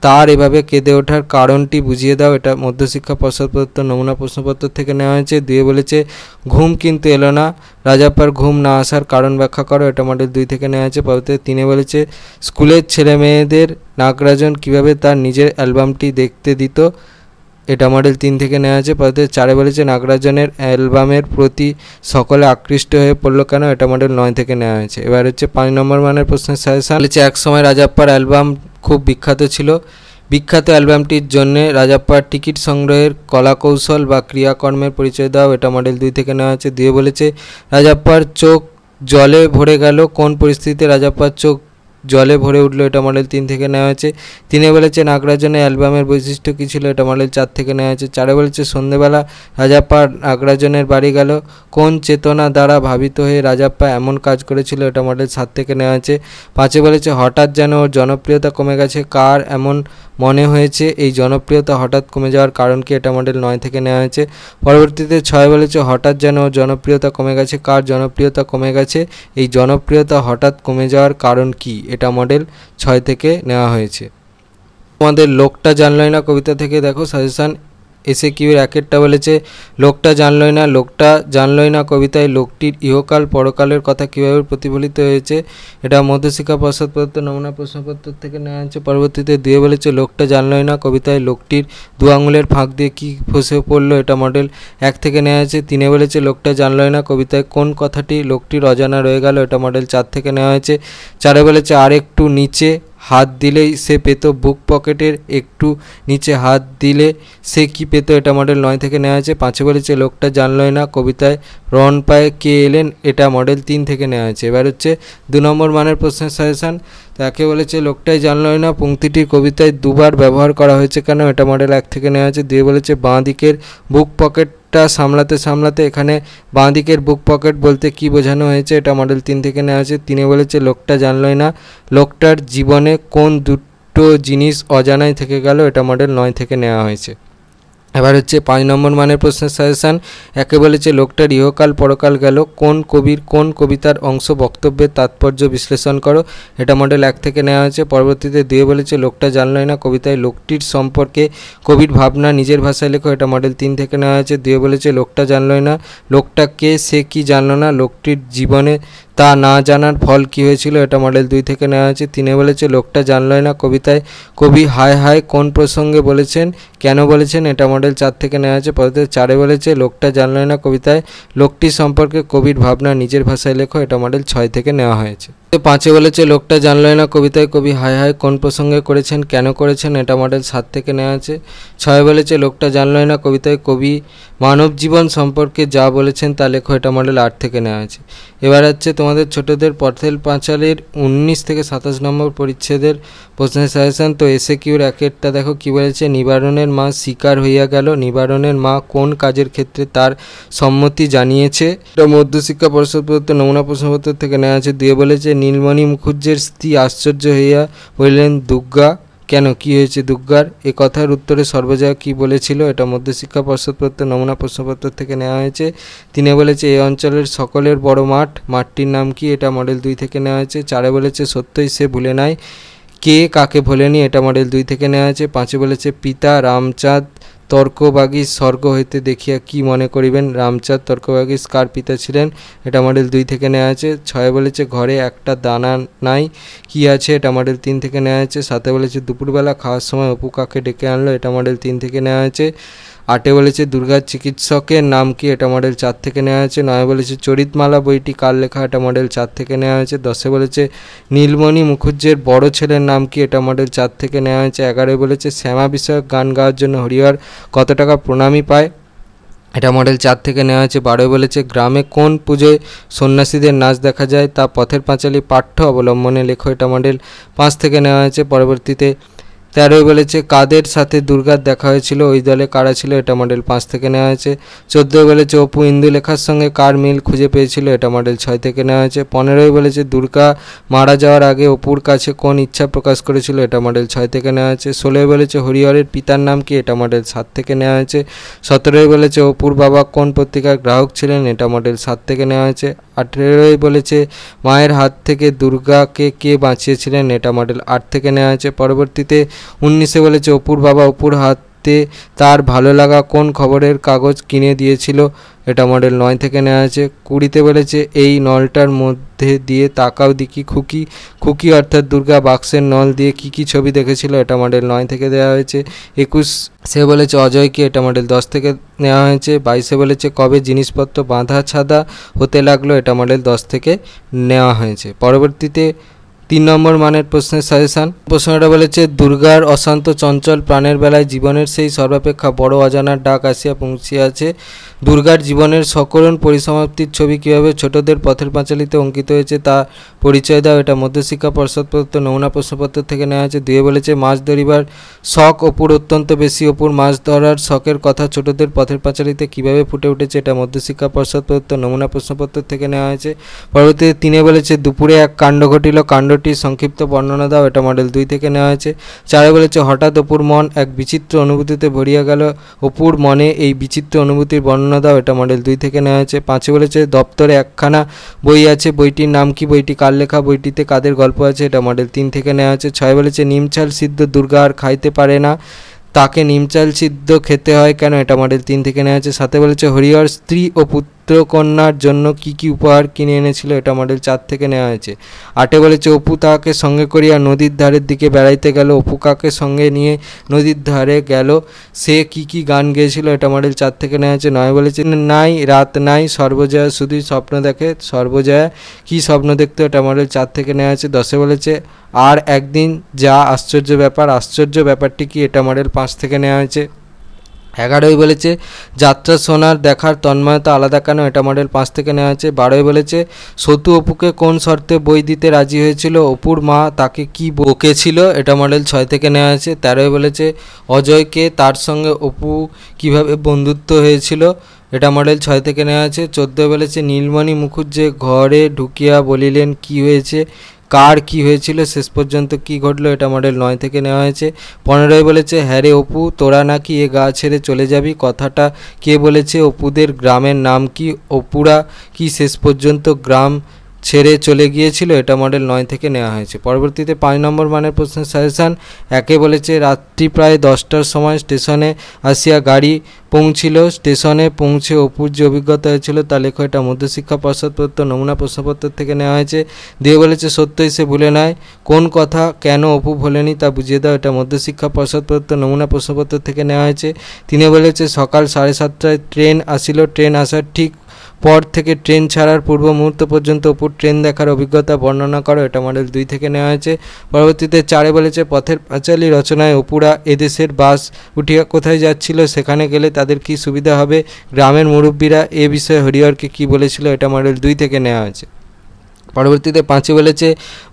তার এভাবে কেঁদে ওঠার কারণটি বুঝিয়ে দাও, এটা মধ্যশিক্ষা পর্ষদ প্রদত্ত নমুনা প্রশ্নপত্র থেকে নেওয়া হয়েছে। 2 বলেছে ঘুম কিন্তু এলো না, রাজাপ্পার ঘুম না আসার কারণ ব্যাখ্যা করো, এটা মডেল 2 থেকে নেওয়া হয়েছে। পরবর্তীতে 3 বলেছে স্কুলের ছেলে মেয়েদের নাগরাজন কীভাবে তার নিজের অ্যালবামটি দেখতে দিত, এটা মডেল 3 থেকে নেওয়া হয়েছে। পরবর্তীতে 4 বলেছে নাগরাজনের অ্যালবামের প্রতি সকলে আকৃষ্ট হয়ে পড়লো কেন, এটা মডেল 9 থেকে নেওয়া হয়েছে। এবার হচ্ছে 5 নম্বর মানের প্রশ্নের সাজেশান। বলেছে এক সময় রাজাপ্পার অ্যালবাম খুব বিখ্যাত ছিল, বিখ্যাত অ্যালবামটির জন্য রাজাপ্পার টিকিট সংগ্রহের কলাকৌশল বা ক্রিয়াকর্মের পরিচয় দাও, এটা মডেল 2 থেকে নেওয়া হয়েছে। 2 বলেছে রাজাপ্পার চোখ জলে ভরে গেল, কোন পরিস্থিতিতে রাজাপ্পার চোখ জলে ভরে উঠলো, এটা মডেল 3 থেকে নেওয়া হয়েছে। 3 বলেছে নাগরাজনের অ্যালবামের বৈশিষ্ট্য কী ছিল, এটা মডেল 4 থেকে নেওয়া হয়েছে। 4 বলেছে সন্ধ্যেবেলা রাজাপ্পা নাগরাজনের বাড়ি গেল, কোন চেতনা দ্বারা ভাবিত হয়ে রাজাপ্পা এমন কাজ করেছিল, এটা মডেল 7 থেকে নেওয়া হয়েছে। 5 বলেছে হঠাৎ যেন ওর জনপ্রিয়তা কমে গেছে, কার এমন মনে হয়েছে, এই জনপ্রিয়তা হঠাৎ কমে যাওয়ার কারণ কি, এটা মডেল 9 থেকে নেওয়া হয়েছে। পরবর্তীতে 6 বলেছে হঠাৎ যেন ওর জনপ্রিয়তা কমে গেছে, কার জনপ্রিয়তা কমে গেছে, এই জনপ্রিয়তা হঠাৎ কমে যাওয়ার কারণ কি, এটা মডেল 6 থেকে নেওয়া হয়েছে। তোমাদের লোকটা জানলই না কবিতা থেকে দেখো সাজেশান। এসে কিউর একেরটা বলেছে লোকটা জানলই না কবিতায় লোকটির ইহকাল পরকালের কথা কীভাবে প্রতিফলিত হয়েছে, এটা মধ্যশিক্ষা পর্ষদ প্রদত্ত নমুনা প্রশ্নপত্র থেকে নেওয়া হয়েছে। পরবর্তীতে দুয়ে বলেছে লোকটা জানলই না কবিতায় লোকটির দু আঙুলের ফাঁক দিয়ে কী ফসে পড়লো, এটা মডেল 1 থেকে নেওয়া হয়েছে। তিনে বলেছে লোকটা জানলই না কবিতায় কোন কথাটি লোকটির অজানা রয়ে গেল, এটা মডেল 4 থেকে নেওয়া হয়েছে। চারে বলেছে আর একটু নিচে হাত দিলেই সে পেত, বুক পকেটের একটু নিচে হাত দিলে সে কি পেত, এটা মডেল 9 থেকে নেওয়া হয়েছে। পাঁচে বলেছে লোকটা জানলই না কবিতায় রন পায়ে কে এলেন, এটা মডেল 3 থেকে নেওয়া হয়েছে। এবার হচ্ছে 2 নম্বর মানের প্রশ্নের সাজেশান। তাকে বলেছে লোকটাই জানলই না পংক্তিটি কবিতায় দুবার ব্যবহার করা হয়েছে কেন, এটা মডেল 1 থেকে নেওয়া হয়েছে। দিয়ে বলেছে বাঁ দিকের বুক পকেটটা সামলাতে এখানে বাঁ দিকের বুক পকেট বলতে কি বোঝানো হয়েছে, এটা মডেল 3 থেকে নেওয়া হয়েছে। তিনে বলেছে লোকটা জানলই না লোকটার জীবনে কোন দুটো জিনিস অজানাই থেকে গেল, এটা মডেল 9 থেকে নেওয়া হয়েছে। এবার হচ্ছে 5 নম্বর মানের প্রশ্নের সাজেশান। একে বলেছে লোকটার ইহকাল পরকাল গেল কোন কবির কোন কবিতার অংশ বক্তব্যের তাৎপর্য বিশ্লেষণ করো, এটা মডেল 1 থেকে নেওয়া হয়েছে। পরবর্তীতে দিয়ে বলেছে লোকটা জানলই না কবিতায় লোকটির সম্পর্কে কবির ভাবনা নিজের ভাষায় লেখো, এটা মডেল 3 থেকে নেওয়া হয়েছে। দিয়ে বলেছে লোকটা জানলই না লোকটা কে সে কি জানলো না, লোকটির জীবনে তা না জানার ফল কী হয়েছিল, এটা মডেল 2 থেকে নেওয়া হয়েছে। তিনে বলেছে লোকটা জানলই না কবিতায় কবি হায় হায় কোন প্রসঙ্গে বলেছেন কেন বলেছেন, এটা মডেল 4 থেকে নেওয়া হয়েছে। পরবর্তীতে চারে বলেছে লোকটা জানলই না কবিতায় লোকটির সম্পর্কে কবির ভাবনা নিজের ভাষায় লেখো, এটা মডেল 6 থেকে নেওয়া হয়েছে। পাঁচে বলেছে লোকটা জানলই না কবিতায় কবি হায় হায় কোন প্রসঙ্গে করেছেন কেন করেছেন, এটা মডেল 7 থেকে নেওয়া আছে। 6 বলেছে লোকটা জানলই না কবিতায় কবি মানব জীবন সম্পর্কে যা বলেছেন তা লেখো, এটা মডেল 8 থেকে নেওয়া আছে। এবার হচ্ছে তোমাদের ছোটদের পথের পাঁচালীর 19 থেকে 27 নম্বর পরিচ্ছেদের প্রশ্নের সাজেশন। তো এসে কিউর একেরটা দেখো কি বলেছে নিবারণের মা শিকার হইয়া গেল, নিবারণের মা কোন কাজের ক্ষেত্রে তার সম্মতি জানিয়েছে, এটা মধ্যশিক্ষা পর্ষদ প্রদত্ত নমুনা প্রশ্নপত্র থেকে নেওয়া আছে। দিয়ে বলেছে নীলমণি মুখুজ্জের স্ত্রী আশ্চর্য হইয়া বললেন দুর্গা কেন, কি হয়েছে দুর্গার, এ কথার উত্তরে সর্বজয়া কি বলেছিল, এটা মধ্যশিক্ষা পর্ষদ প্রদত্ত নমুনা প্রশ্নপত্র থেকে নেওয়া হয়েছে। তিনি বলেছে এই অঞ্চলের সকলের বড় মাঠটির নাম কি, এটা মডেল 2 থেকে নেওয়া হয়েছে। চারে বলেছে সত্যই সে ভুলে নাই, কে কাকে ভোলেনি, এটা মডেল 2 থেকে নেওয়া হয়েছে। পাঁচে বলেছে পিতা রামচাঁদ তর্কবাগীশ স্বর্গ হইতে দেখিয়া কি মনে করিবেন, রামচাঁদ তর্কবাগীশ কার পিতা ছিলেন, এটা মডেল 2 থেকে নেওয়া আছে। 6 বলেছে ঘরে একটা দানা নাই কি আছে, এটা মডেল 3 থেকে নেওয়া আছে। 7 বলেছে দুপুরবেলা খাওয়ার সময় অপু কাকে ডেকে আনলো, এটা মডেল 3 থেকে নেওয়া আছে। 8 বলেছে দুর্গার চিকিৎসকের নাম কি, এটা মডেল 4 থেকে নেওয়া হয়েছে। 9 বলেছে চরিতমালা বইটি কার লেখা, এটা মডেল 4 থেকে নেওয়া হয়েছে। 10 বলেছে নীলমণি মুখুজ্জের বড় ছেলের নাম কি, এটা মডেল 4 থেকে নেওয়া হয়েছে। 11 বলেছে শ্যামা বিষয়ক গান গাওয়ার জন্য হরিহর কত টাকা প্রণামী পায়, এটা মডেল 4 থেকে নেওয়া হয়েছে। 12 বলেছে গ্রামে কোন পুজোয় সন্ন্যাসীদের নাচ দেখা যায় তা পথের পাঁচালী পাঠ্য অবলম্বনে লেখো, এটা মডেল 5 থেকে নেওয়া হয়েছে। পরবর্তীতে 13 বলেছে কাদের সাথে দুর্গার দেখা হয়েছিল, ওই দলে কারা ছিল, এটা মডেল 5 থেকে নেওয়া হয়েছে। 14 বলেছে অপু ইন্দুলেখার সঙ্গে কার মিল খুঁজে পেয়েছিল, এটা মডেল 6 থেকে নেওয়া হয়েছে। 15 বলেছে দুর্গা মারা যাওয়ার আগে অপুর কাছে কোন ইচ্ছা প্রকাশ করেছিল, এটা মডেল 6 থেকে নেওয়া হয়েছে। 16 বলেছে হরিহরের পিতার নাম কি, এটা মডেল 7 থেকে নেওয়া হয়েছে। 17 বলেছে অপুর বাবা কোন পত্রিকার গ্রাহক ছিলেন, এটা মডেল 7 থেকে নেওয়া হয়েছে। 18 বলেছে মায়ের হাত থেকে দুর্গাকে কে বাঁচিয়েছিলেন, এটা মডেল 8 থেকে নেওয়া হয়েছে। পরবর্তীতে 19 বলেছে অপুর বাবা অপুর হাতে তার ভালো লাগা কোন খবরের কাগজ কিনে দিয়েছিল, এটা মডেল 9 থেকে নেওয়া হয়েছে। 20 বলেছে এই নলটার মধ্যে দিয়ে তাকাও দিকি খুকি, খুকি অর্থাৎ দুর্গা বাক্সের নল দিয়ে কি কি ছবি দেখেছিল, এটা মডেল 9 থেকে দেওয়া হয়েছে। 21 বলেছে অজয়কে, এটা মডেল 10 থেকে নেওয়া হয়েছে। 22 বলেছে কবে জিনিসপত্র বাঁধা ছাদা হতে লাগলো, এটা মডেল 10 থেকে নেওয়া হয়েছে। পরবর্তীতে 3 নম্বর মানের প্রশ্নের সাজেশান। প্রশ্নটা বলেছে দুর্গার অশান্ত চঞ্চল প্রাণের বেলায় জীবনের সেই সর্বাপেক্ষা বড় অজানার ডাক আসিয়া পৌঁছিয়াছে, দুর্গার জীবনের সকরুণ পরিসমাপ্তির ছবি কীভাবে ছোটদের পথের পাঁচালীতে অঙ্কিত হয়েছে তা পরিচয় দাও, এটা মধ্যশিক্ষা পর্ষদ প্রদত্ত নমুনা প্রশ্নপত্র থেকে নেওয়া হয়েছে। 2 বলেছে মাছ ধরিবার শখ অপুর অত্যন্ত বেশি, অপুর মাছ ধরার শখের কথা ছোটদের পথের পাঁচালীতে কীভাবে ফুটে উঠেছে, এটা মধ্যশিক্ষা পর্ষদ প্রদত্ত নমুনা প্রশ্নপত্র থেকে নেওয়া হয়েছে। পরবর্তীতে 3 বলেছে দুপুরে এক কাণ্ড ঘটিল, কাণ্ডটির সংক্ষিপ্ত বর্ণনা দাও, এটা মডেল 2 থেকে নেওয়া হয়েছে। 4 বলেছে হঠাৎ অপুর মন এক বিচিত্র অনুভূতিতে ভরিয়া গেল, অপুর মনে এই বিচিত্র অনুভূতির বর্ণনা দাও, এটা মডেল 2 থেকে নেওয়া হয়েছে। 5 বলেছে দপ্তরে একখানা বই আছে, বইটির নাম কি, বইটি কার লেখা, বইটিতে কাদের গল্প আছে, এটা মডেল 3 থেকে নেওয়া হয়েছে। 6 বলেছে নিমচাল সিদ্ধ দুর্গা আর খাইতে পারে না, তাকে নিমচাল সিদ্ধ খেতে হয় কেন, এটা মডেল 3 থেকে নেওয়া হয়েছে। সাথে বলেছে হরিহর স্ত্রী ও পুত্রকন্যার জন্য কি কি উপহার কিনে এনেছিল, এটা মডেল 4 থেকে নেওয়া হয়েছে। 8 বলেছে অপু তাকে সঙ্গে করিয়া নদীর ধারের দিকে বেড়াইতে গেল, অপু কাকে সঙ্গে নিয়ে নদীর ধারে গেল, সে কি কি গান গেয়েছিল, এটা মডেল 4 থেকে নেওয়া হয়েছে। 9 বলেছে নাই রাত নাই সর্বজয়া শুধুই স্বপ্ন দেখে, সর্বজয়া কি স্বপ্ন দেখতো, এটা মডেল 4 থেকে নেওয়া হয়েছে। 10 বলেছে আর একদিন যা আশ্চর্য ব্যাপার, আশ্চর্য ব্যাপারটি কি, এটা মডেল 5 থেকে নেওয়া হয়েছে। 11 বলেছে যাত্রা শোনার দেখার তন্ময়তা আলাদা কেন, এটা মডেল 5 থেকে নেওয়া হয়েছে। 12 বলেছে সতু অপুকে কোন শর্তে বই দিতে রাজি হয়েছিল, অপুর মা তাকে কি বকেছিল, এটা মডেল 6 থেকে নেওয়া হয়েছে। 13 বলেছে অজয়কে তার সঙ্গে অপু কিভাবে বন্ধুত্ব হয়েছিল, এটা মডেল 6 থেকে নেওয়া আছে। 14 বলেছে নীলমণি মুখুজ্জে ঘরে ঢুকিয়া বলিলেন কি হয়েছে, কার কি হয়েছিল, শেষ পর্যন্ত কি ঘটলো, এটা মডেল 9 থেকে নেওয়া হয়েছে। 15 বলেছে হ্যাঁ রে অপু তোরা নাকি এ গা ছেড়ে চলে যাবি, কথাটা কে বলেছে, অপুদের গ্রামের নাম কি, অপুরা কি শেষ পর্যন্ত গ্রাম ছেড়ে চলে গিয়েছিল, এটা মডেল 9 থেকে নেওয়া হয়েছে। পরবর্তীতে 5 নম্বর মানের প্রশ্নের সাজেশান। 1 বলেছে রাত্রি প্রায় 10টার সময় স্টেশনে আসিয়া গাড়ি পৌঁছিল, স্টেশনে পৌঁছে অপুর যে অভিজ্ঞতা হয়েছিল তা লেখো, এটা মধ্যশিক্ষা পর্ষদ প্রদত্ত নমুনা প্রশ্নপত্র থেকে নেওয়া হয়েছে। 2 বলেছে সত্যই সে ভুলে নাই, কোন কথা কেন অপু ভোলেনি তা বুঝিয়ে দাও, এটা মধ্যশিক্ষা পর্ষদ প্রদত্ত নমুনা প্রশ্নপত্র থেকে নেওয়া হয়েছে। 3 বলেছে সকাল 7:30টায় ট্রেন আসিল, ট্রেন আসার ঠিক পর থেকে ট্রেন ছাড়ার পূর্ব মুহূর্ত পর্যন্ত অপুর ট্রেন দেখার অভিজ্ঞতা বর্ণনা করো, এটা মডেল 2 থেকে নেওয়া হয়েছে। পরবর্তীতে 4 বলেছে পথের পাঁচালী রচনায় অপুরা এদেশের বাস উঠিয়া কোথায় যাচ্ছিল, সেখানে গেলে তাদের কি সুবিধা হবে, গ্রামের মুরব্বীরা এ বিষয়ে হরিহরকে কি বলেছিল, এটা মডেল 2 থেকে নেওয়া হয়েছে। পরবর্তীতে 5 বলেছে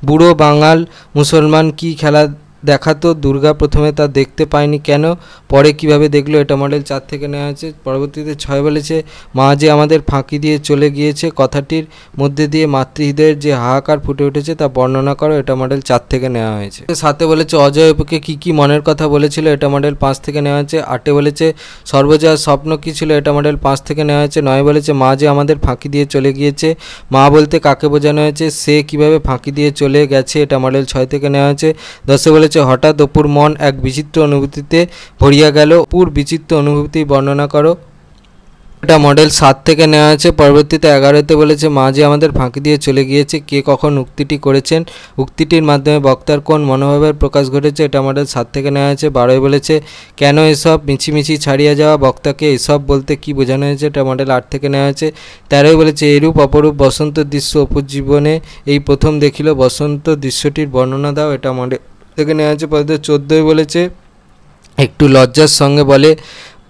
বুড়ো বাঙাল মুসলমান কি খেলা দেখাতো, দুর্গা প্রথমে তা দেখতে পায়নি কেন, পরে কিভাবে দেখলো, এটা মডেল 4 থেকে নেওয়া হয়েছে। পরবর্তীতে 6 বলেছে মা যে আমাদের ফাঁকি দিয়ে চলে গিয়েছে, কথাটির মধ্যে দিয়ে মাতৃহৃদয়ের যে হাহাকার ফুটে উঠেছে তা বর্ণনা করো, এটা মডেল 4 থেকে নেওয়া হয়েছে। 7 বলেছে অজয় অপুকে কী কী মনের কথা বলেছিল, এটা মডেল 5 থেকে নেওয়া হয়েছে। 8 বলেছে সর্বজয়ার স্বপ্ন কী ছিল, এটা মডেল 5 থেকে নেওয়া হয়েছে। 9 বলেছে মা যে আমাদের ফাঁকি দিয়ে চলে গিয়েছে, মা বলতে কাকে বোঝানো হয়েছে, সে কিভাবে ফাঁকি দিয়ে চলে গেছে, এটা মডেল 6 থেকে নেওয়া হয়েছে। 10 বলেছে হঠাৎ অপুর মন এক বিচিত্র অনুভূতিতে ভরিয়া গেল, অপুর বিচিত্র অনুভূতি বর্ণনা করো, এটা মডেল 7 থেকে নেওয়া হয়েছে। পরবর্তীতে 11 বলেছে মা যে আমাদের ফাঁকি দিয়ে চলে গিয়েছে, কে কখন উক্তিটি করেছেন, উক্তিটির মাধ্যমে বক্তার কোন মনোভাবের প্রকাশ ঘটেছে, এটা মডেল 7 থেকে নেওয়া হয়েছে। 12 বলেছে কেন এসব মিছিমিছি ছাড়িয়া যাওয়া, বক্তাকে এসব বলতে কি বোঝানো হয়েছে, এটা মডেল 8 থেকে নেওয়া হয়েছে। 13 বলেছে এরূপ অপরূপ বসন্ত দৃশ্য অপুর জীবনে এই প্রথম দেখিল, বসন্ত দৃশ্যটির বর্ণনা দাও, এটা মডেল থেকে নেওয়া হয়েছে। পরে 14 বলেছে একটু লজ্জার সঙ্গে বলে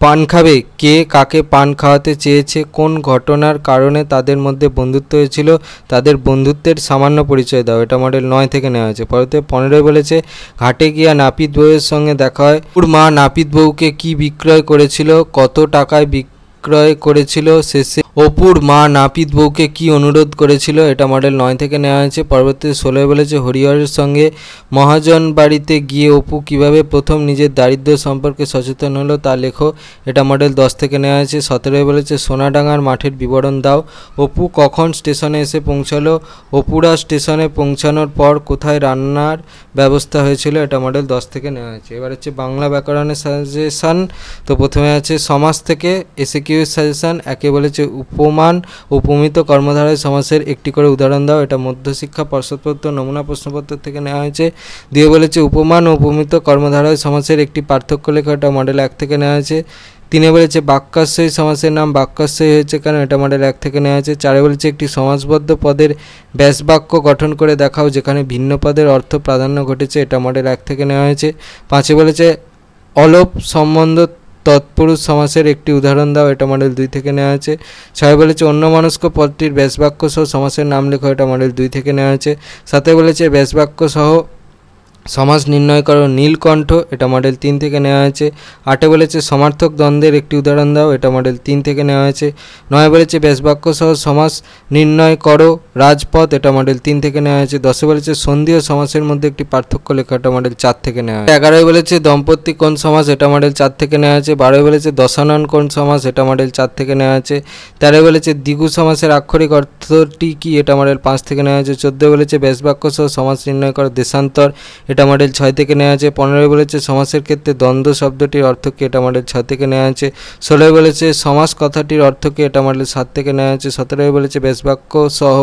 পান খাবে, কে কাকে পান খাওয়াতে চেয়েছে, কোন ঘটনার কারণে তাদের মধ্যে বন্ধুত্ব হয়েছিল, তাদের বন্ধুত্বের সামান্য পরিচয় দাও, এটা মডেল 9 থেকে নেওয়া হয়েছে। পরে 15 বলেছে ঘাটে গিয়া নাপিত বউয়ের সঙ্গে দেখা হয়, ওর মা নাপিত বউকে কি বিক্রয় করেছিল, কত টাকায় বিক্রয় করেছিল, শেষে অপুর মা নাপিত বউকে কি অনুরোধ করেছিল, এটা মডেল 9 থেকে নেওয়া হয়েছে। পরবর্তীতে 16 বলেছে হরিহরের সঙ্গে মহাজন বাড়িতে গিয়ে অপু কিভাবে প্রথম নিজের দারিদ্র্য সম্পর্কে সচেতন হলো তা লেখো, এটা মডেল 10 থেকে নেওয়া হয়েছে। 17 বলেছে সোনাডাঙ্গার মাঠের বিবরণ দাও, অপু কখন স্টেশনে এসে পৌঁছালো, অপুরা স্টেশনে পৌঁছানোর পর কোথায় রান্নার ব্যবস্থা হয়েছিল, এটা মডেল 10 থেকে নেওয়া হয়েছে। এবার হচ্ছে বাংলা ব্যাকরণের সাজেশান। তো প্রথমে আছে সমাস থেকে এসএকিউ সাজেশান। 1 বলেছে উপমান ও উপমিত কর্মধারয় সমাসের একটি করে উদাহরণ দাও, এটা মধ্যশিক্ষা পর্ষদ প্রদত্ত নমুনা প্রশ্নপত্র থেকে নেওয়া হয়েছে। 2 বলেছে উপমান ও উপমিত কর্মধারয় সমাসের একটি পার্থক্য লেখা, এটা মডেল 1 থেকে নেওয়া হয়েছে। 3 বলেছে বাক্যাশ্রয়ী সমাসের নাম বাক্যাশ্রয়ী হয়েছে কেন, এটা মডেল 1 থেকে নেওয়া হয়েছে। 4 বলেছে একটি সমাসবদ্ধ পদের ব্যাসবাক্য গঠন করে দেখাও যেখানে ভিন্ন পদের অর্থ প্রাধান্য ঘটেছে, এটা মডেল 1 থেকে নেওয়া হয়েছে। 5 বলেছে অলোপ সম্বন্ধ তৎপুরুষ সমাসের একটি উদাহরণ দাও, এটা মডেল 2 থেকে নেওয়া হয়েছে। 6 বলেছে অন্যমনস্ক পদটির ব্যাসবাক্য সহ সমাসের নাম লেখো, এটা মডেল 2 থেকে নেওয়া হয়েছে। 7 বলেছে ব্যাসবাক্য সহ সমাস নির্ণয় করো নীলকণ্ঠ, এটা মডেল 3 থেকে নেওয়া হয়েছে। 8 বলেছে সমার্থক দ্বন্দ্বের একটি উদাহরণ দাও, এটা মডেল 3 থেকে নেওয়া হয়েছে। 9 বলেছে ব্যাসবাক্য সহ সমাস নির্ণয় করো রাজপথ, এটা মডেল 3 থেকে নেওয়া হয়েছে। 10 বলেছে সন্ধি ও সমাসের মধ্যে একটি পার্থক্য লেখা, এটা মডেল 4 থেকে নেওয়া হয়েছে। 11 বলেছে দম্পতি কোন সমাস, এটা মডেল 4 থেকে নেওয়া হয়েছে। 12 বলেছে দশানন কোন সমাস, এটা মডেল 4 থেকে নেওয়া হয়েছে। 13 বলেছে দ্বিগু সমাসের আক্ষরিক অর্থটি কি, এটা মডেল 5 থেকে নেওয়া হয়েছে। 14 বলেছে ব্যাসবাক্য সহ সমাস নির্ণয় করো দেশান্তর, এটা মডেল 6 থেকে নেওয়া আছে। 15 বলেছে সমাসের ক্ষেত্রে দ্বন্দ্ব শব্দটির অর্থ কি, এটা মডেল 6 থেকে নেওয়া আছে। 16 বলেছে সমাস কথাটির অর্থ কি, এটা মডেল 7 থেকে নেওয়া আছে। 17 বলেছে বেশবাক্য সহ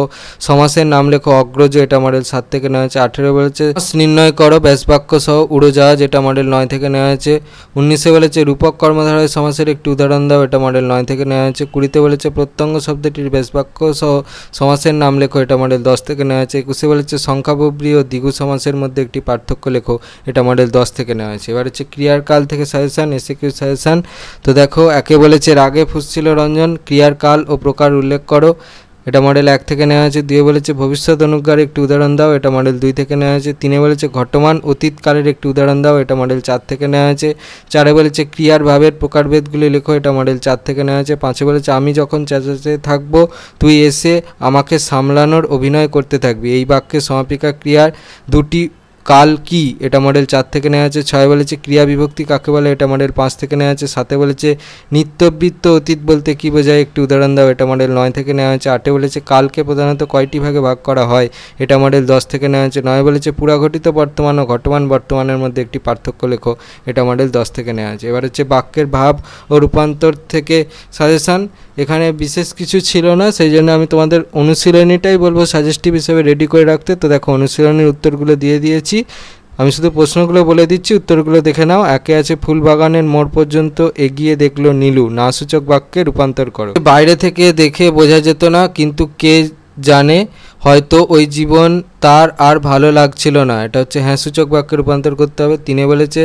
সমাসের নাম লেখো অগ্রজ, এটা মডেল 7 থেকে নেওয়া আছে। 18 বলেছে নির্ণয় করো বেশবাক্য সহ উড়োজাহাজ, এটা মডেল 9 থেকে নেওয়া আছে। 19 বলেছে রূপক কর্মধারয় সমাসের একটি উদাহরণ দাও, এটা মডেল 9 থেকে নেওয়া আছে। 20 বলেছে প্রত্যঙ্গ শব্দটির বেশবাক্য সহ সমাসের নাম লেখো, এটা মডেল 10 থেকে নেওয়া আছে। 21 বলেছে সংখ্যাবব্রী ও দ্বিগু সমাসের মধ্যে একটি পার্থক্য লেখো, এটা মডেল 10 থেকে নেওয়া আছে। এবার হচ্ছে ক্রিয়ার কাল থেকে সাজেশন, এসিকিউ সাজেশন। তো দেখো একে বলেছে রাগে ফুঁসছিল রঞ্জন, ক্রিয়ার কাল ও প্রকার উল্লেখ করো, এটা মডেল 1 থেকে নেওয়া আছে। 2 বলেছে ভবিষ্যৎ অনুজ্ঞার একটি উদাহরণ দাও, এটা মডেল 2 থেকে নেওয়া আছে। 3 বলেছে ঘটমান অতীতকালের একটি উদাহরণ দাও, এটা মডেল 4 থেকে নেওয়া আছে। 4 বলেছে ক্রিয়ার ভাবের প্রকারভেদগুলি লেখো, এটা মডেল 4 থেকে নেওয়া আছে। 5 বলেছে আমি যখন চেঁচাতে থাকবো তুই এসে আমাকে সামলানোর অভিনয় করতে থাকবি, এই বাক্যে সমাপিকা ক্রিয়ার দুটি কাল কি, এটা মডেল 4 থেকে নেওয়া আছে। 6 বলেছে ক্রিয়া বিভক্তি কাকে বলে, এটা মডেল 5 থেকে নেওয়া আছে। 7 বলেছে নিত্যবৃত্ত অতীত বলতে কি বোঝায়, একটি উদাহরণ দাও, এটা মডেল 9 থেকে নেওয়া আছে। 8 বলেছে কালকে প্রধানত কয়টি ভাগে ভাগ করা হয়, এটা মডেল 10 থেকে নেওয়া আছে। 9 বলেছে পুরাঘটিত বর্তমান ও ঘটমান বর্তমানের মধ্যে একটি পার্থক্য লেখো, এটা মডেল 10 থেকে নেওয়া আছে। এবার হচ্ছে বাক্যের ভাব ও রূপান্তর থেকে সাজেশান। এখানে বিশেষ কিছু ছিল না, সেই জন্য আমি তোমাদের অনুশীলনীটাই বলবো সাজেস্টিভ হিসেবে রেডি করে রাখতে। তো দেখো অনুশীলনীর উত্তরগুলো দিয়ে দিয়েছি, আমি শুধু প্রশ্নগুলো বলে দিচ্ছি, উত্তরগুলো দেখে নাও। একে আছে ফুলবাগানের মোড় পর্যন্ত এগিয়ে দেখলো নীলু, না সূচক বাক্যে রূপান্তর করো। বাইরে থেকে দেখে বোঝা যেত না, কিন্তু কে জানে হয়তো ওই জীবন তার আর ভালো লাগছিল না, এটা হচ্ছে হ্যাঁ সূচক বাক্যে রূপান্তর করতে হবে। 3 বলেছে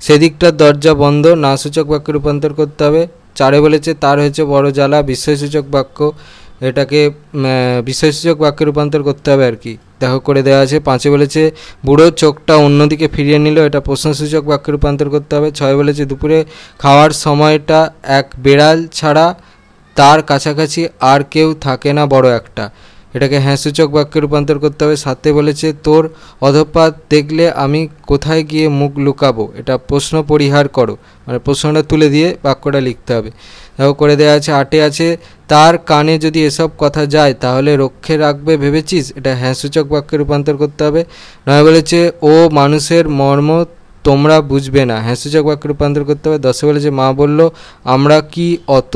সেদিকটার দরজা বন্ধ, না সূচক বাক্যে রূপান্তর করতে হবে। 4 বলেছে তার হয়েছে বড় জ্বালা, বিস্ময়সূচক বাক্য, এটাকে বিস্ময়সূচক বাক্যে রূপান্তর করতে হবে আর কি, দেখো করে দেওয়া আছে। 5 বলেছে বুড়ো চোখটা অন্যদিকে ফিরিয়ে নিল, এটা প্রশ্নসূচক বাক্যে রূপান্তর করতে হবে। 6 বলেছে দুপুরে খাওয়ার সময়টা এক বেড়াল ছাড়া তার কাছাকাছি আর কেউ থাকে না বড় একটা, এটাকে হ্যাঁ সূচক বাক্যে রূপান্তর করতে হবে। 7 বলেছে তোর অধঃপাত দেখলে আমি কোথায় গিয়ে মুখ লুকাবো, এটা প্রশ্ন পরিহার করো, মানে প্রশ্নটা তুলে দিয়ে বাক্যটা লিখতে হবে, দেখো করে দেওয়া আছে। 8 আছে তার কানে যদি এসব কথা যায় তাহলে রক্ষে রাখবে ভেবেছিস, এটা হ্যাঁ সূচক বাক্যে রূপান্তর করতে হবে। 9 বলেছে ও মানুষের মর্ম তোমরা বুঝবে না, হ্যাঁ সূচক বাক্যে রূপান্তর করতে হবে। 10 বলেছে মা বলল আমরা কি অত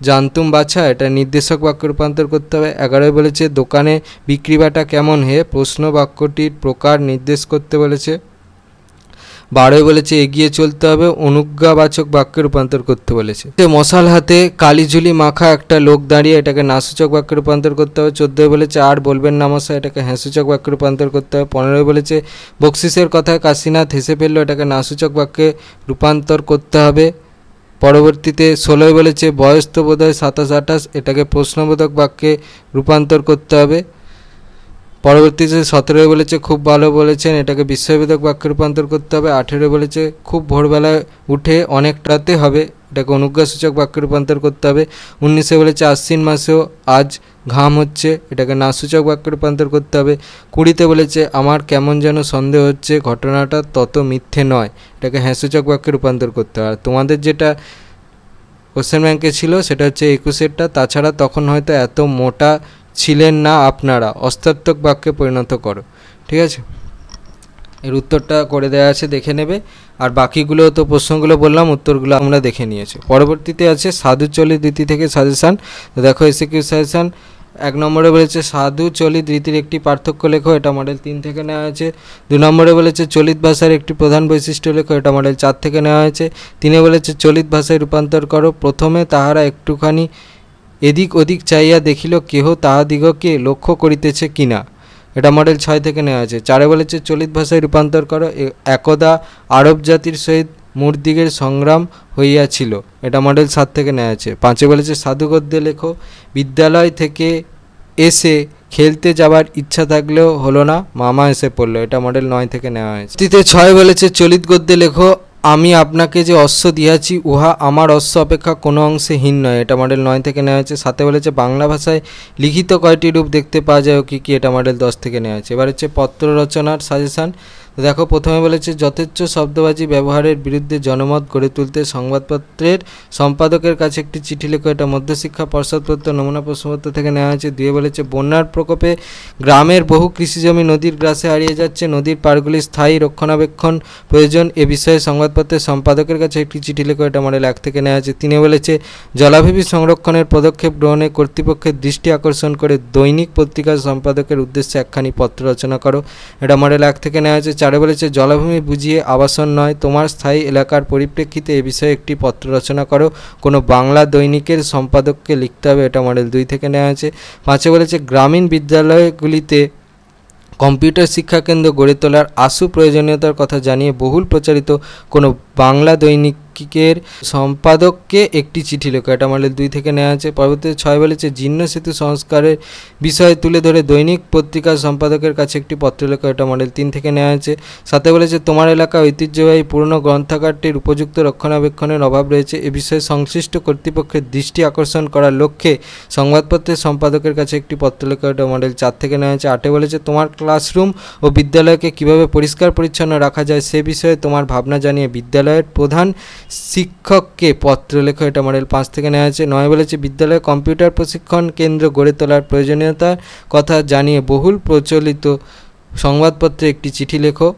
জানতুম বাছা, এটা নির্দেশক বাক্যে রূপান্তর করতে হবে। 11 বলেছে দোকানে বিক্রিবাটা কেমন হে, প্রশ্ন বাক্যটির প্রকার নির্দেশ করতে বলেছে। 12 বলেছে এগিয়ে চলতে হবে, অনুজ্ঞাবাচক বাক্যে রূপান্তর করতে বলেছে। মশাল হাতে কালিঝুলি মাখা একটা লোক দাঁড়িয়ে, এটাকে না সূচক বাক্যে রূপান্তর করতে হবে। 14 বলেছে আর বলবেন না মশা, এটাকে হ্যাঁ সূচক বাক্যে রূপান্তর করতে হবে। 15 বলেছে বকশিসের কথায় কাশীনাথ হেসে ফেললো, এটাকে না সূচক বাক্যে রূপান্তর করতে হবে। পরবর্তীতে 16 বলেছে বয়স তো বোধহয় 27-28, এটাকে প্রশ্নবোধক বাক্যে রূপান্তর করতে হবে। পরবর্তীতে 17 বলেছে খুব ভালো বলেছেন, এটাকে বিস্ময়বোধক বাক্যে রূপান্তর করতে হবে। 18 বলেছে খুব ভোরবেলায় উঠে অনেকটাতে হবে, এটাকে অনুজ্ঞাসূচক বাক্যে রূপান্তর করতে হবে। 19 বলেছে আশ্বিন মাসেও আজ ঘাম হচ্ছে, এটাকে না সূচক বাক্যে রূপান্তর করতে হবে। 20 বলেছে আমার কেমন যেন সন্দেহ হচ্ছে ঘটনাটা তত মিথ্যে নয়, এটাকে হ্যাঁ সূচক বাক্যে রূপান্তর করতে হবে। আর তোমাদের যেটা কোশ্চেন ব্যাংকে ছিল সেটা হচ্ছে 21-এরটা, তাছাড়া তখন হয়তো এত মোটা ছিলেন না আপনারা, অস্তাত্মক বাক্যে পরিণত করো, ঠিক আছে। এর উত্তরটা করে দেওয়া আছে, দেখে নেবে। আর বাকিগুলো তো প্রশ্নগুলো বললাম, উত্তরগুলো আমরা দেখে নিয়েছি। পরবর্তীতে আছে সাধু চলিত রীতি থেকে সাজেশান। তো দেখো এসিকিউ সাজেশান। 1 নম্বরে বলেছে সাধু চলিত রীতির একটি পার্থক্য লেখো, এটা মডেল 3 থেকে নেওয়া হয়েছে। 2 নম্বরে বলেছে চলিত ভাষার একটি প্রধান বৈশিষ্ট্য লেখো, এটা মডেল 4 থেকে নেওয়া হয়েছে। 3 বলেছে চলিত ভাষায় রূপান্তর করো, প্রথমে তাহারা একটুখানি এদিক ওদিক চাইয়া দেখিল কেহ তাহাদিগকে লক্ষ্য করিতেছে কিনা, এটা মডেল 6 থেকে নেওয়া আছে। 4 বলেছে চলিত ভাষায় রূপান্তর করো, একদা আরব জাতির সহিত মূর্দিগের সংগ্রাম হইয়াছিল, এটা মডেল 7 থেকে নেওয়া আছে। 5 বলেছে সাধু গদ্যে লেখো, বিদ্যালয় থেকে এসে খেলতে যাবার ইচ্ছা থাকলেও হলো না, মামা এসে পড়লো, এটা মডেল 9 থেকে নেওয়া হয়েছে। 6 বলেছে চলিত গদ্যে লেখো, আমি আপনাকে যে অশ্ব দিয়াছি উহা আমার অশ্ব অপেক্ষা কোনো অংশে হীন নয়, এটা মডেল 9 থেকে নেওয়া হয়েছে। সাথে বলেছে বাংলা ভাষায় লিখিত কয়টি রূপ দেখতে পাওয়া যায় ও কী কী, এটা মডেল 10 থেকে নেওয়া হয়েছে। এবার হচ্ছে পত্র রচনার সাজেশান। তো দেখো প্রথমে বলেছে যথেচ্ছ শব্দবাজি ব্যবহারের বিরুদ্ধে জনমত গড়ে তুলতে সংবাদপত্রের সম্পাদকের কাছে একটি চিঠি লেখো, এটা মধ্যশিক্ষা পর্ষদপ্রদত্ত নমুনা প্রশ্নপত্র থেকে নেওয়া হয়েছে। দুয়ে বলেছে বন্যার প্রকোপে গ্রামের বহু কৃষিজমি নদীর গ্রাসে হারিয়ে যাচ্ছে, নদীর পাড়গুলি স্থায়ী রক্ষণাবেক্ষণ প্রয়োজন, এ বিষয়ে সংবাদপত্রের সম্পাদকের কাছে একটি চিঠি লেখো, এটা মডেল 1 থেকে নেওয়া হয়েছে। তিনে বলেছে জলাভূমি সংরক্ষণের পদক্ষেপ গ্রহণে কর্তৃপক্ষের দৃষ্টি আকর্ষণ করে দৈনিক পত্রিকার সম্পাদকের উদ্দেশ্যে একখানি পত্র রচনা করো, এটা মডেল 1 থেকে নেওয়া হয়েছে। চারে বলেছে জলাভূমি বুঝিয়ে আবাসন নয়, তোমার স্থায়ী এলাকার পরিপ্রেক্ষিতে এ বিষয়ে একটি পত্র রচনা করো, কোনো বাংলা দৈনিকের সম্পাদককে লিখতে হবে, এটা মডেল 2 থেকে নেওয়া হয়েছে। পাঁচে বলেছে গ্রামীণ বিদ্যালয়গুলিতে কম্পিউটার শিক্ষাকেন্দ্র গড়ে তোলার আশু প্রয়োজনীয়তার কথা জানিয়ে বহুল প্রচারিত কোনো বাংলা দৈনিকের সম্পাদককে একটি চিঠি লেখো, এটা মডেল 2 থেকে নেওয়া আছে। পরবর্তীতে 6 বলেছে জীর্ণ সেতু সংস্কারের বিষয়ে তুলে ধরে দৈনিক পত্রিকার সম্পাদকের কাছে একটি পত্র লেখো, এটা মডেল 3 থেকে নেওয়া আছে। সাথে বলেছে তোমার এলাকা ঐতিহ্যবাহী পুরনো গ্রন্থাগারটির উপযুক্ত রক্ষণাবেক্ষণের অভাব রয়েছে, এ বিষয়ে সংশ্লিষ্ট কর্তৃপক্ষের দৃষ্টি আকর্ষণ করার লক্ষ্যে সংবাদপত্রের সম্পাদকের কাছে একটি পত্র লেখো, এটা মডেল 4 থেকে নেওয়া আছে। 8 বলেছে তোমার ক্লাসরুম ও বিদ্যালয়কে কীভাবে পরিষ্কার পরিচ্ছন্ন রাখা যায় সে বিষয়ে তোমার ভাবনা জানিয়ে বিদ্যালয়ের প্রধান শিক্ষককে পত্র লেখো, এটা মডেল 5 থেকে নেওয়া আছে। 9 বলেছে বিদ্যালয়ে কম্পিউটার প্রশিক্ষণ কেন্দ্র গড়ে তোলার প্রয়োজনীয়তার কথা জানিয়ে বহুল প্রচলিত সংবাদপত্রে একটি চিঠি লেখো,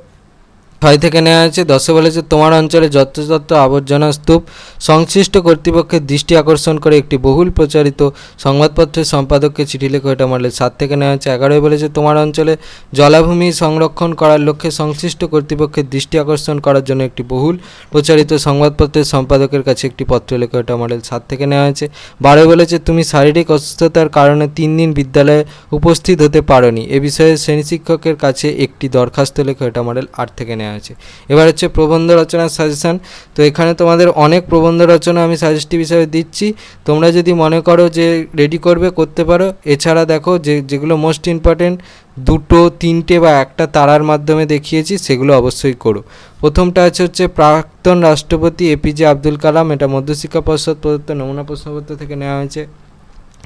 6 থেকে নেওয়া আছে। 10 বলেছে তোমার অঞ্চলে যত্রতত্র আবর্জনা স্তূপ সংশ্লিষ্ট কর্তৃপক্ষের দৃষ্টি আকর্ষণ করে একটি বহুল প্রচারিত সংবাদপত্রের সম্পাদককে চিঠি লেখো, এটা মডেল 7 থেকে নেওয়া আছে। 11 বলেছে তোমার অঞ্চলে জলাভূমি সংরক্ষণ করার লক্ষ্যে সংশ্লিষ্ট কর্তৃপক্ষের দৃষ্টি আকর্ষণ করার জন্য একটি বহুল প্রচারিত সংবাদপত্রের সম্পাদকের কাছে একটি পত্র লেখো, এটা মডেল 7 থেকে নেওয়া আছে। 12 বলেছে তুমি শারীরিক অসুস্থতার কারণে 3 দিন বিদ্যালয়ে উপস্থিত হতে পারোনি, এ বিষয়ে শ্রেণী শিক্ষকের কাছে একটি দরখাস্ত লেখো, এটা মডেল 8 থেকে নেওয়া আছে। এবার হচ্ছে প্রবন্ধ রচনার সাজেশান। তো এখানে তোমাদের অনেক প্রবন্ধ রচনা আমি সাজেস্টিভ হিসাবে দিচ্ছি, তোমরা যদি মনে করো যে রেডি করতে পারো। এছাড়া দেখো যেগুলো মোস্ট ইম্পর্টেন্ট 2, 3 বা 1টা তারার মাধ্যমে দেখিয়েছি সেগুলো অবশ্যই করো। প্রথমটা হচ্ছে প্রাক্তন রাষ্ট্রপতি এপিজে আব্দুল কালাম, এটা মধ্যশিক্ষা পর্ষদ প্রদত্ত নমুনা প্রশ্নপত্র থেকে নেওয়া হয়েছে।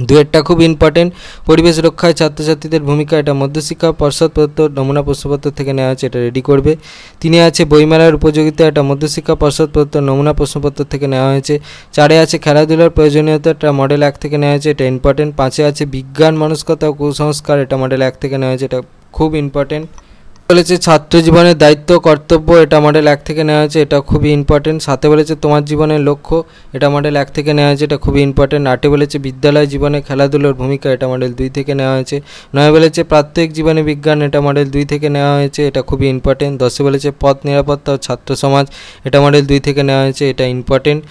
2টা খুব ইম্পর্টেন্ট পরিবেশ রক্ষায় ছাত্রছাত্রীদের ভূমিকা, এটা মধ্যশিক্ষা পর্ষদ প্রদত্ত নমুনা প্রশ্নপত্র থেকে নেওয়া হয়েছে, এটা রেডি করবে। 3 আছে বইমেলার উপযোগিতা, এটা মধ্যশিক্ষা পর্ষদ প্রদত্ত নমুনা প্রশ্নপত্র থেকে নেওয়া হয়েছে। 4 আছে খেলাধুলার প্রয়োজনীয়তা, এটা মডেল 1 থেকে নেওয়া হয়েছে, এটা ইম্পর্টেন্ট। 5 আছে বিজ্ঞান মনস্কতা ও কুসংস্কার, এটা মডেল 1 থেকে নেওয়া হয়েছে, এটা খুব ইম্পর্টেন্ট। বলেছে ছাত্র জীবনের দায়িত্ব কর্তব্য, এটা মডেল 1 থেকে নেওয়া হয়েছে, এটা খুবই ইম্পর্টেন্ট। 7 বলেছে তোমার জীবনের লক্ষ্য, এটা মডেল 1 থেকে নেওয়া হয়েছে, এটা খুবই ইম্পর্টেন্ট। 8 বলেছে বিদ্যালয় জীবনে খেলাধুলোর ভূমিকা, এটা মডেল 2 থেকে নেওয়া হয়েছে। 9 বলেছে প্রাত্যহিক জীবনে বিজ্ঞান, এটা মডেল 2 থেকে নেওয়া হয়েছে, এটা খুবই ইম্পর্টেন্ট। 10 বলেছে পথ নিরাপত্তা ও ছাত্র সমাজ, এটা মডেল 2 থেকে নেওয়া হয়েছে, এটা ইম্পর্টেন্ট।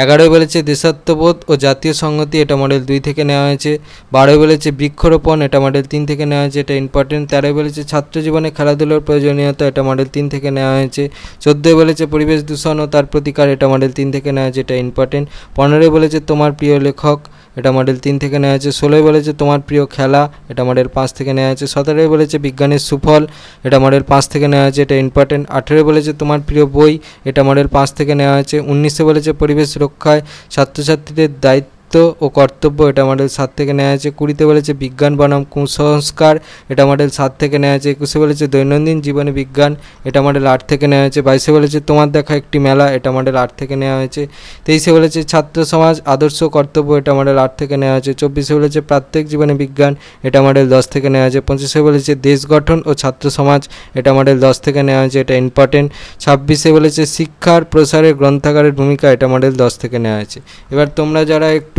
11 বলেছে দেশাত্মবোধ ও জাতীয় সংহতি, এটা মডেল 2 থেকে নেওয়া হয়েছে। 12 বলেছে বৃক্ষরোপণ, এটা মডেল 3 থেকে নেওয়া হয়েছে, এটা ইম্পর্টেন্ট। 13 বলেছে ছাত্র জীবনে খেলাধুলার প্রয়োজনীয়তা, এটা মডেল 3 থেকে নেওয়া হয়েছে। 14 বলেছে পরিবেশ দূষণ ও তার প্রতিকার, এটা মডেল 3 থেকে নেওয়া হয়েছে, এটা ইম্পর্টেন্ট। 15 বলেছে তোমার প্রিয় লেখক, এটা মডেল 3 থেকে নেওয়া হয়েছে। 16 বলেছে তোমার প্রিয় খেলা, এটা মডেল 5 থেকে নেওয়া হয়েছে। 17 বলেছে বিজ্ঞানের সুফল, এটা মডেল 5 থেকে নেওয়া হয়েছে, এটা ইম্পর্টেন্ট। 18 বলেছে তোমার প্রিয় বই, এটা মডেল 5 থেকে নেওয়া হয়েছে। 19 বলেছে পরিবেশ রক্ষায় ছাত্রছাত্রীদের দায়িত্ব ও কর্তব্য, এটা মডেল 7 থেকে নেওয়া হয়েছে। 20 বলেছে বিজ্ঞান বনাম কুসংস্কার, এটা মডেল 7 থেকে নেওয়া হয়েছে। 21 বলেছে দৈনন্দিন জীবনে বিজ্ঞান, এটা মডেল 8 থেকে নেওয়া হয়েছে। 22 বলেছে তোমার দেখা একটি মেলা, এটা মডেল 8 থেকে নেওয়া হয়েছে। 23 বলেছে ছাত্র সমাজ আদর্শ কর্তব্য, এটা মডেল 8 থেকে নেওয়া হয়েছে। 24 বলেছে প্রাত্যহিক জীবনে বিজ্ঞান, এটা মডেল 10 থেকে নেওয়া হয়েছে। 25 বলেছে দেশ গঠন ও ছাত্র সমাজ, এটা মডেল 10 থেকে নেওয়া হয়েছে, এটা ইম্পর্টেন্ট। 26 বলেছে শিক্ষার প্রসারে গ্রন্থাগারের ভূমিকা, এটা মডেল 10 থেকে নেওয়া হয়েছে। এবার তোমরা যারা একটু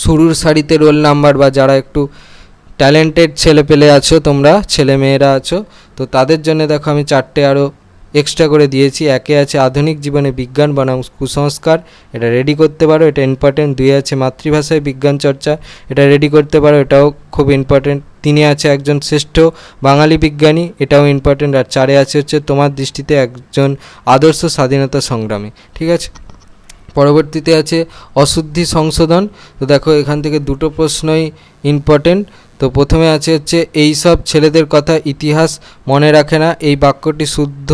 শুরুর সারিতে রোল নাম্বার বা যারা একটু ট্যালেন্টেড ছেলেপেলে আছো, তোমরা ছেলেমেয়েরা আছো, তো তাদের জন্য দেখো আমি 4টে আরও এক্সট্রা করে দিয়েছি। 1 আছে আধুনিক জীবনে বিজ্ঞান বনাম কুসংস্কার, এটা রেডি করতে পারো, এটা ইম্পর্টেন্ট। 2 আছে মাতৃভাষায় বিজ্ঞান চর্চা, এটা রেডি করতে পারো, এটাও খুব ইম্পর্টেন্ট। 3 আছে একজন শ্রেষ্ঠ বাঙালি বিজ্ঞানী, এটাও ইম্পর্টেন্ট। আর 4 আছে তোমার দৃষ্টিতে একজন আদর্শ স্বাধীনতা সংগ্রামী। ঠিক আছে, পরবর্তীতে আছে অশুদ্ধি সংশোধন। তো দেখো এখান থেকে 2টো প্রশ্নই ইম্পর্টেন্ট। তো প্রথমে আছে হচ্ছে এই সব ছেলেদের কথা ইতিহাস মনে রাখে না, এই বাক্যটি শুদ্ধ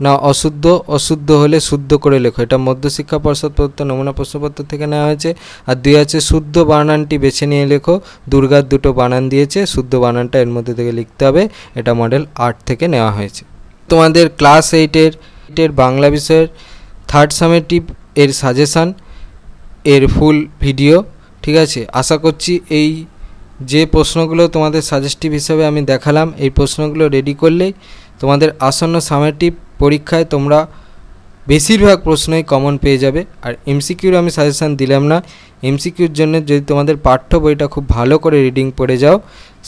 না অশুদ্ধ, অশুদ্ধ হলে শুদ্ধ করে লেখো। এটা মধ্যশিক্ষা পর্ষদ প্রদত্ত নমুনা প্রশ্নপত্র থেকে নেওয়া হয়েছে। আর 2 আছে শুদ্ধ বানানটি বেছে নিয়ে লেখো। দুর্গার দুটো বানান দিয়েছে, শুদ্ধ বানানটা এর মধ্যে থেকে লিখতে হবে। এটা মডেল 8 থেকে নেওয়া হয়েছে। তোমাদের ক্লাস 8-এর বাংলা বিষয়ের থার্ড সামেটিভ এর সাজেশান এর ফুল ভিডিও, ঠিক আছে। আশা করছি এই যে প্রশ্নগুলো তোমাদের সাজেস্টিভ হিসাবে আমি দেখালাম, এই প্রশ্নগুলো রেডি করলেই তোমাদের আসন্ন সামেটিভ পরীক্ষায় তোমরা বেশিরভাগ প্রশ্নই কমন পেয়ে যাবে। আর এমসিকিউর আমি সাজেশান দিলাম না। এমসিকিউর জন্য যদি তোমাদের পাঠ্য বইটা খুব ভালো করে রিডিং পড়ে যাও,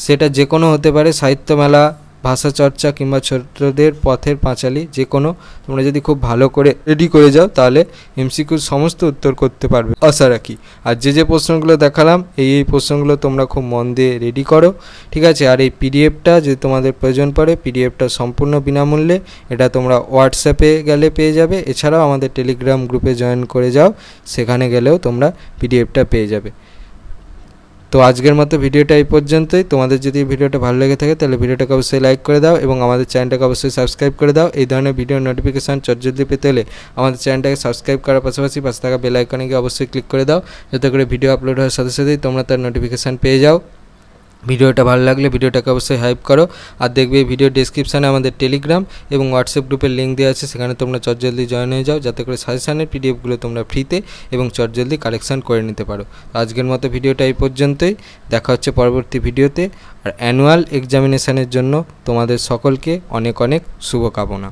সেটা যে কোনো হতে পারে, সাহিত্য মেলা, ভাষা চর্চা কিংবা ছোটদের পথের পাঁচালী, যে কোনো, তোমরা যদি খুব ভালো করে রেডি করে যাও তাহলে এমসিকিউর সমস্ত উত্তর করতে পারবে আশা রাখি। আর যে প্রশ্নগুলো দেখালাম এই প্রশ্নগুলো তোমরা খুব মন দিয়ে রেডি করো, ঠিক আছে। আর এই পিডিএফটা যদি তোমাদের প্রয়োজন পড়ে, পিডিএফটা সম্পূর্ণ বিনামূল্যে, এটা তোমরা হোয়াটসঅ্যাপে গেলে পেয়ে যাবে। এছাড়াও আমাদের টেলিগ্রাম গ্রুপে জয়েন করে যাও, সেখানে গেলেও তোমরা পিডিএফটা পেয়ে যাবে। তো আজকের মতো ভিডিওটা এই পর্যন্তই। তোমাদের যদি ভিডিওটা ভালো লেগে থাকে তাহলে ভিডিওটাকে অবশ্যই লাইক করে দাও এবং আমাদের চ্যানেলটাকে অবশ্যই সাবস্ক্রাইব করে দাও। এই ধরনের ভিডিও নোটিফিকেশান চটজলদি পেতে হলে আমাদের চ্যানেলটাকে সাবস্ক্রাইব করার পাশাপাশি পাশে থাকা বেল আইকনে গিয়ে অবশ্যই ক্লিক করে দাও, যাতে করে ভিডিও আপলোড হওয়ার সাথে সাথেই তোমরা তার নোটিফিকেশান পেয়ে যাও। ভিডিওটা ভালো লাগলে ভিডিওটাকে অবশ্যই হাইপ করো। আর দেখবে এই ভিডিও ডেসক্রিপশানে আমাদের টেলিগ্রাম এবং হোয়াটসঅ্যাপ গ্রুপের লিঙ্ক দেওয়া আছে, সেখানে তোমরা চটজলদি জয়েন হয়ে যাও, যাতে করে সাজেশানের পিডিএফগুলো তোমরা ফ্রিতে এবং চটজলদি কালেকশান করে নিতে পারো। আজকের মতো ভিডিওটা এই পর্যন্তই, দেখা হচ্ছে পরবর্তী ভিডিওতে। আর অ্যানুয়াল এক্সামিনেশানের জন্য তোমাদের সকলকে অনেক অনেক শুভকামনা।